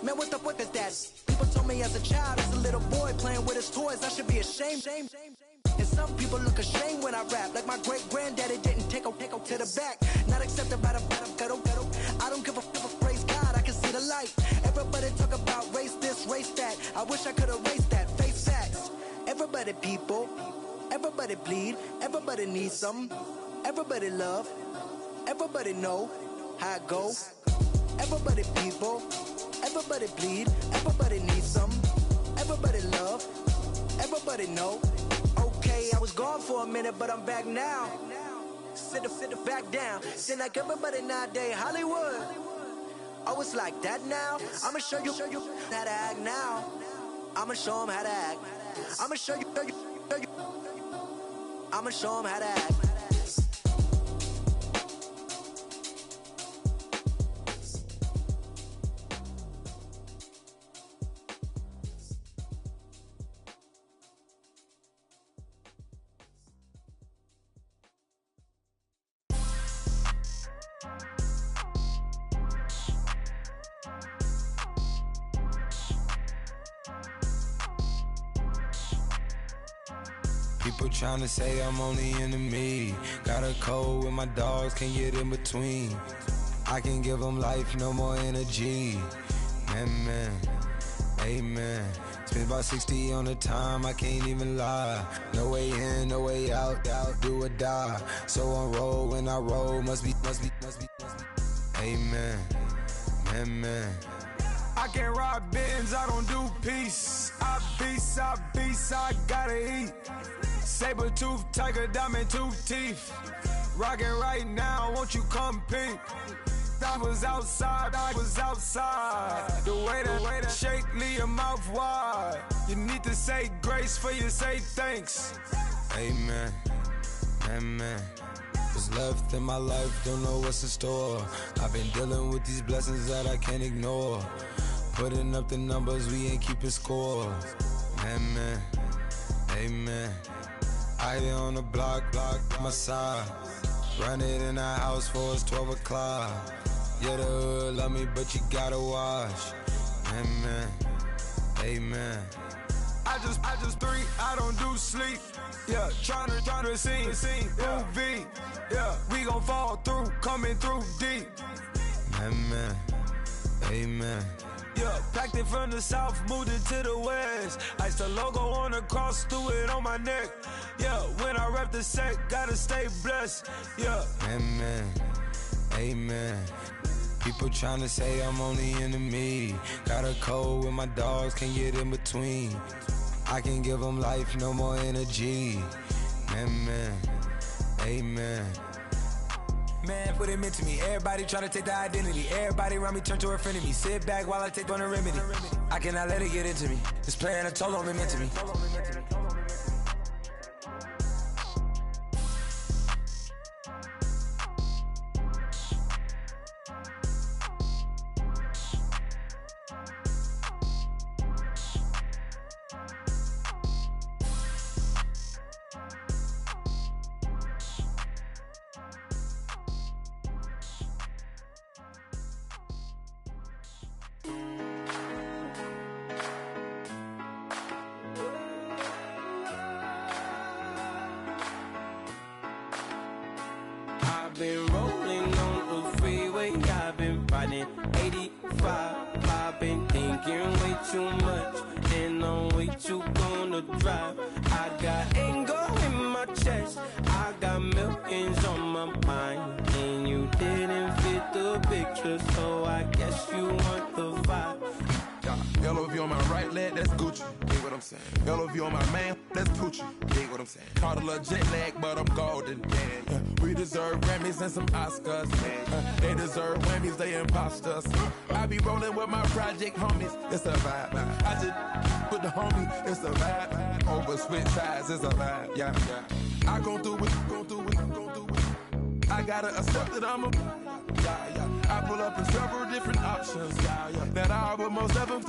Man, what the fuck is that? People told me as a child, as a little boy playing with his toys, I should be ashamed. And some people look ashamed when I rap, like my great-granddaddy didn't take a to the back. Not accepted by the ghetto. I don't give a praise God, I can see the light. Everybody talk about race this, race that. I wish I could erase that, face facts. Everybody people, everybody bleed, everybody needs something, everybody love, everybody know how it go. Everybody people, everybody bleed, everybody needs something, everybody love, everybody know. Okay, I was gone for a minute, but I'm back now. Sit the back down. Seem like everybody nowadays, Hollywood. Oh, it's like that now? I'ma show you how to act now. I'ma show them how to act. I'ma show you. I'ma show them how to act. People tryna say I'm only enemy. Got a code with my dogs, can't get in between. I can give them life, no more energy. Man, amen. Spent about 60 on the time, I can't even lie. No way in, no way out, do or die. So on roll, when I roll, must be. Amen, man. I can't ride Benz, I don't do peace. I beast, I gotta eat. Saber tooth, tiger, diamond tooth teeth. Rockin' right now, won't you come peep? I was outside. The way that shake, leave your mouth wide. You need to say grace for you say thanks. Amen. What's left in my life, don't know what's in store. I've been dealing with these blessings that I can't ignore. Putting up the numbers, we ain't keeping score. Amen. I hit on the block, my side. Run it in the house for it's 12 o'clock. Yeah, the hood love me, but you gotta watch. Amen. I just three, I don't do sleep. Yeah, tryna see movie. Yeah, we gon' fall through, coming through deep. Amen. Yeah, packed it from the south, moved it to the west. Iced the logo on the cross, threw it on my neck. Yeah, when I rep the set, gotta stay blessed. Yeah. Amen. People tryna say I'm only enemy. Got a code with my dogs, can't get in between. I can give them life, no more energy. Amen. Man, what it meant to me. Everybody tryna take the identity. Everybody around me turn to a friend of me. Sit back while I take on the remedy. I cannot let it get into me. This playing a toll on me mentally. I've been rolling on the freeway, I've been riding 85. I've been thinking way too much, and I'm way too gonna drive. I got anger in my chest, I got millions on my mind, and you didn't fit the picture, so I guess you want the vibe. LOV on my right leg, that's Gucci. Dig what I'm saying? LOV on my man, that's Poochie. Dig what I'm saying? Caught a little jet lag, but I'm golden. Yeah. We deserve Grammys and some Oscars. They deserve Whammies, they imposters. I be rolling with my project homies, it's a vibe. I just put the homie, it's a vibe. Over switch sides, it's a vibe. Yeah. I gon' do it. I gotta accept that I'm a. I pull up in several different options. That I will most ever.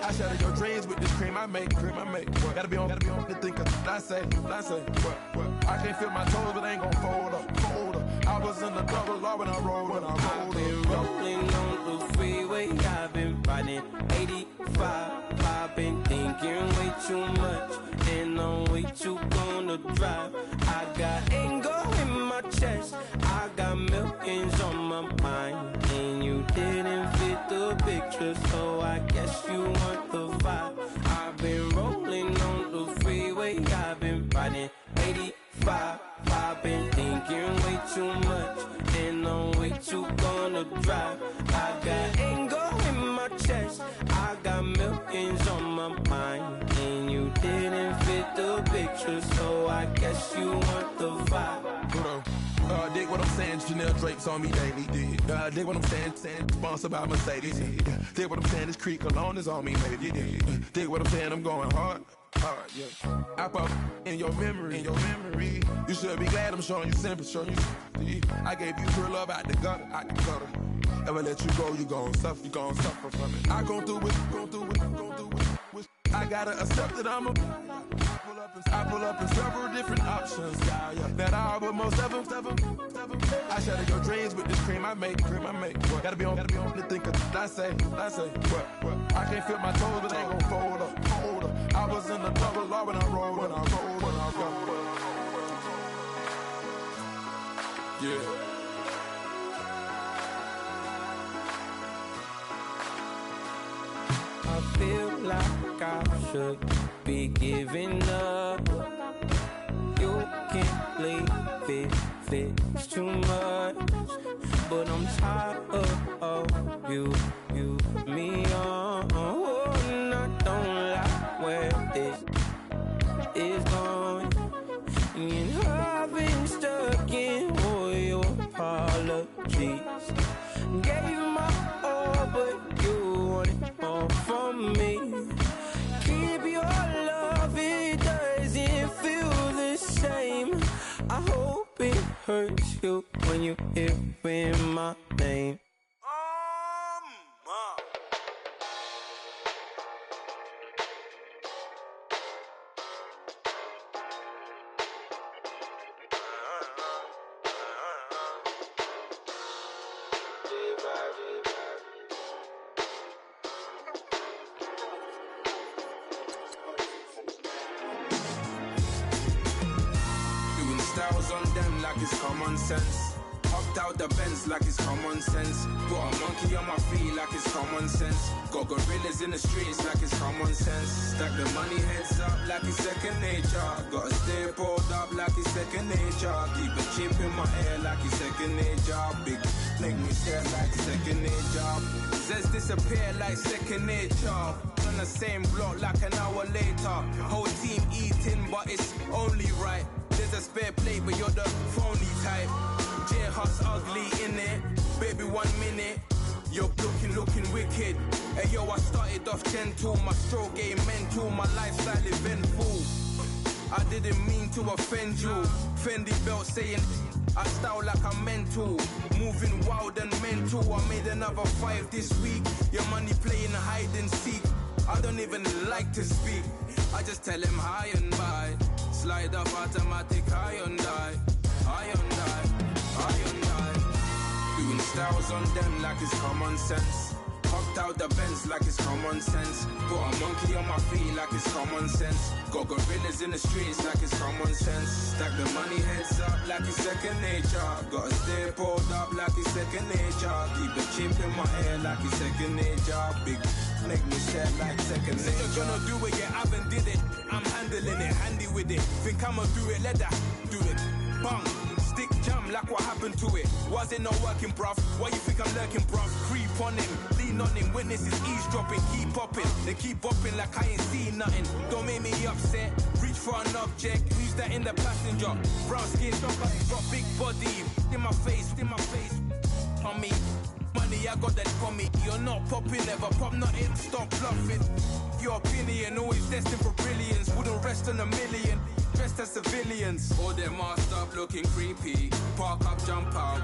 I shatter your dreams with this cream I make. Gotta be on the thinker. I say, what? I can't feel my toes, but I ain't gon' fold up. I was in the double law when I rolled. I've been rolling on the freeway, I've been riding 85. I've been thinking way too much, and I'm way too gonna drive. I got anger in my chest, I got millions on my mind, and you didn't fit the picture, so I guess you want the vibe. I've been rolling on the freeway, I've been riding 85. I've been thinking way too much, and I'm way too gonna drive. I got anger in my chest, I got millions on my mind, and you didn't fit the picture, so I guess you want the vibe. Dig what I'm saying, Chanel drapes on me daily. Dig what I'm saying, sponsored by Mercedes. Dig what I'm saying, this Creek cologne is on me, maybe. Dig what I'm saying, I'm going hard, yeah. I pop in your memory. You should be glad I'm showing you sympathy. I gave you real love out the gutter. Ever let you go, you gon' suffer from it. I gon' do it. I gotta accept that I'm a. I pull up in several different options. That I will most ever. I shatter your dreams with this cream I make. Gotta be on the thinker. I say, what? I can't feel my toes, but I ain't gon' fold up. I was in the double law when I rolled. Yeah. I feel like I should be giving up. You can't leave it's too much, but I'm tired of you, me on. And I don't like where this is going, and I've been stuck in all your apologies. Gave my all, but you wanted more from me. Keep your love, it doesn't feel the same. I hope it hurts you when you hear my name. Styles on them like it's common sense. Hopped out the Benz like it's common sense. Got a monkey on my feet like it's common sense. Got gorillas in the streets like it's common sense. Stack the money heads up like it's second nature. Gotta stay pulled up like it's second nature. Keep a chip in my hair like it's second nature. Big make me stare like second nature. Says disappear like second nature. On the same block like an hour later. Whole team eating but it's only right. There's a spare plate, but you're the phony type. J-Hut's ugly, innit? Baby, 1 minute. You're looking wicked. Hey, yo, I started off gentle. My stroke game mental. My lifestyle eventful. I didn't mean to offend you. Fendi belt saying I style like I'm mental. Moving wild and mental. I made another 5 this week. Your money playing hide and seek. I don't even like to speak. I just tell him hi and bye. Slide up automatic, Hyundai. Doing styles on them like it's common sense. Hopped out the Benz like it's common sense. Put a monkey on my feet like it's common sense. Got gorillas in the streets like it's common sense. Stack the money heads up like it's second nature. Gotta stay pulled up like it's second nature. Keep the chip in my hair like it's second nature. Big make me sad like second nature. Said you're gonna do it, yeah, I haven't did it. I'm handling it, handy with it. Think I'ma do it, let that do it. Bang, stick jam like what happened to it. Was it not working, bruv? Why you think I'm lurking, bruv? Creep on him, lean on him, witnesses eavesdropping. Keep popping, they keep bopping like I ain't seen nothing. Don't make me upset, reach for an object. Who's that in the passenger? Brown skin, got big body. In my face, on me. Money, I got that for me. You're not popping, never pop nothing. Stop bluffing. Your opinion, always destined for brilliance. Wouldn't rest on a million. Dressed as civilians. All them masked up looking creepy. Park up, jump out,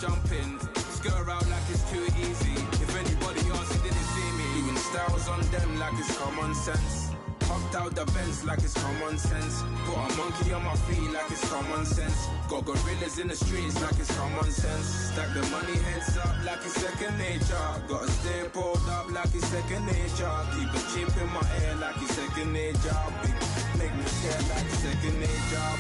jump in. Skirt out like it's too easy. If anybody else didn't see me. Doing styles on them like it's common sense. Hopped out the Benz like it's common sense. Put a monkey on my feet like it's common sense. Got gorillas in the streets like it's common sense. Stack the money heads up like it's second nature. Gotta stay pulled up like it's second nature. Keep a chip in my hair like it's second nature. Big, make me scared like second nature.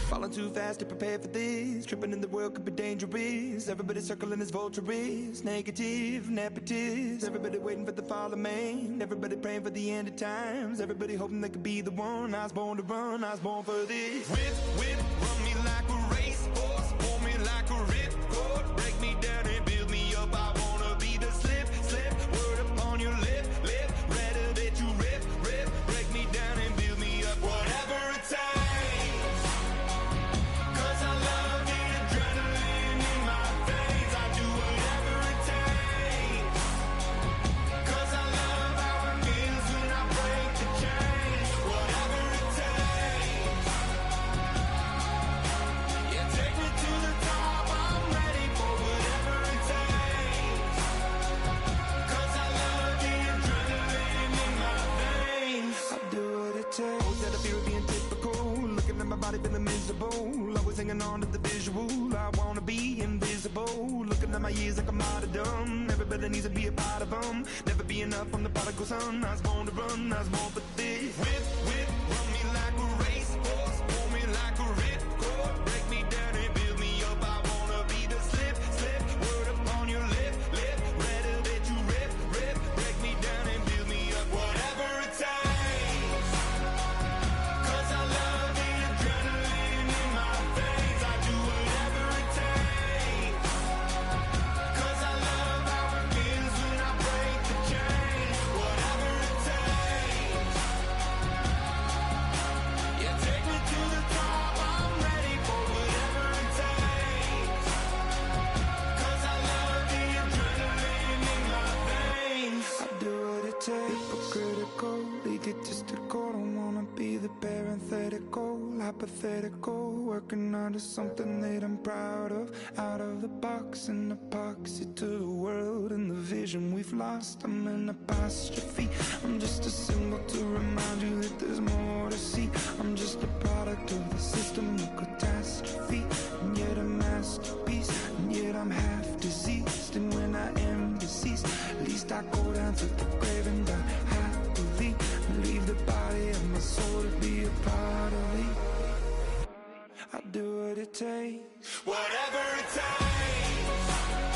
Falling too fast to prepare for this. Tripping in the world could be dangerous. Everybody circling as vultures. Negative, nepotist. Everybody waiting for the fall of man. Everybody praying for the end of times. Everybody hoping they could be the one. I was born to run, I was born for this. Whip, whip, run me like a racehorse. Pull me like a ripcord. Break me down and build me up. I wanna be the slip, slip. Word upon your lip, lip. Rather that you rip, rip. Break me down and build me up. Whatever it takes. Feeling miserable, always hanging on to the visual. I wanna be invisible, looking at my years like I'm out of dumb. Everybody needs to be a part of them. Never be enough, I'm the prodigal son. I was born to run, I was born for this. Whip, whip, run me like a racehorse. Pull me like a ripcord. Break me down and build me up. I wanna be the slip, slip. Word upon your lip, lip. Rather that you rip, rip. Break me down and build me up. Whatever it takes. 'Cause I love the adrenaline in my veins. I do whatever it takes. 'Cause I love how it feels when I break the chains. Whatever it takes. Yeah, take me to the top. I'm ready for whatever it takes. 'Cause I love the adrenaline in my veins. I do what it takes, but critical, egotistical. Don't wanna be the parenthetical, hypothetical. Working under something that I'm proud of. Out of the box, an epoxy to the world and the vision we've lost. I'm an apostrophe. I'm just a symbol to remind you that there's more to see. I'm just a product of the system of catastrophe, and yet a masterpiece. And yet I'm half diseased, and when I am deceased, at least I go down to the grave and die happily. Leave the body of my soul to be a part of me. I do what it takes. Whatever it takes.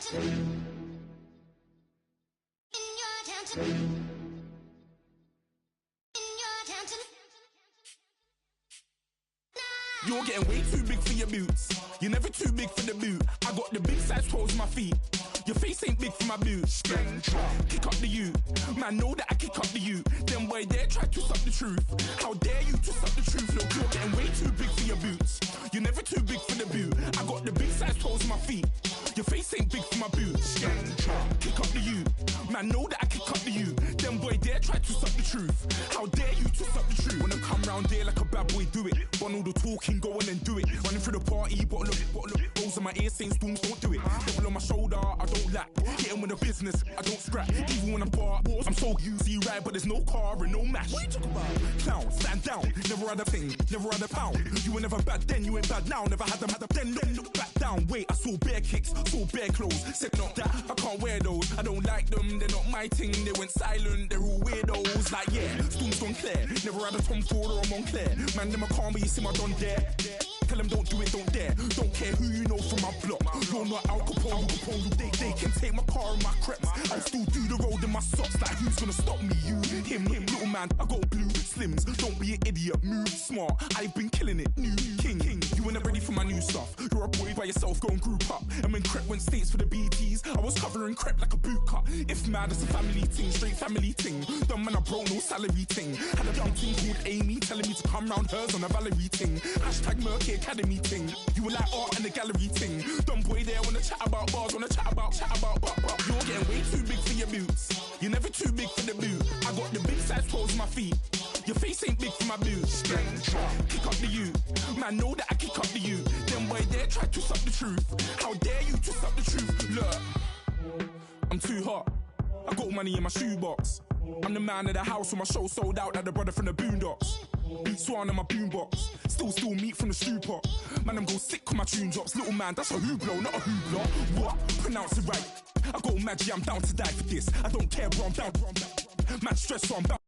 You're getting way too big for your boots. You're never too big for the boot. I got the big size toes on my feet. Your face ain't big for my boots. Kick up the you. Man, know that I kick up the you. Them boy there try to suck the truth. How dare you to suck the truth? Look, you're getting way too big for your boots. You're never too big for the boot. I got the big size toes on my feet. Your face ain't big for my boots. Kick up the you. Man, know that I kick up the you. Them boy there try to suck the truth. How dare you to suck the truth? Wanna come round there like a bad boy, do it. Want all the talking, go on and do it. Running through the party, bottle up. Rolls in my ear saying storms, don't do it. Double on my shoulder, I don't lack. Getting with the business, I don't scrap. Even when I'm bar, I'm so easy right, but there's no car and no mash. What you talking about? Clown, stand down. Never had a thing, never had a pound. You were never bad then, you ain't bad now. Never had them, then look back down. Wait, I saw bare kicks, saw bare clothes. Said not that, I can't wear those. I don't like them, they're not my thing. They went silent, they're all weirdos. Like yeah, storms gone clear. Never had a Tom Ford or a Montclair. Man, them I can't, but you see my Don there. Tell them don't do it, don't dare. Don't care who you know from my block. You're not Al Capone, they can take my car and my creps. I still do the road in my socks. Like who's gonna stop me? You, him, little man. I got blue slims. Don't be an idiot, move smart. I've been killing it, new king. You ain't ready for my new stuff. You're a boy by yourself, go and group up. And when Crep went states for the BTs, I was covering Crep like a boot cut. If mad, it's a family ting, straight family ting. Dumb man, I broke no salary ting. Had a young ting called Amy telling me to come round hers on a Valerie ting. Hashtag Murky Academy ting. You were like art and the gallery ting. Dumb boy there wanna chat about bars, wanna chat about. You're getting way too big for your boots. You're never too big for the boot. I got the big size toes on my feet. Your face ain't big for my boots. Kick up the you. Man, know that I kick up the you. Them boy there try to suck the truth. How dare you to suck the truth? Look, I'm too hot. I got money in my shoebox. I'm the man of the house when my show sold out like the brother from the Boondocks. Beat Swan in my boombox. Still meat from the stew pot. Man, I'm go sick when my tune drops. Little man, that's a hooplo, not a hoopla. What? Pronounce it right. I got Maggie, I'm down to die for this. I don't care, bro, I'm down. Man, stress, so I'm down.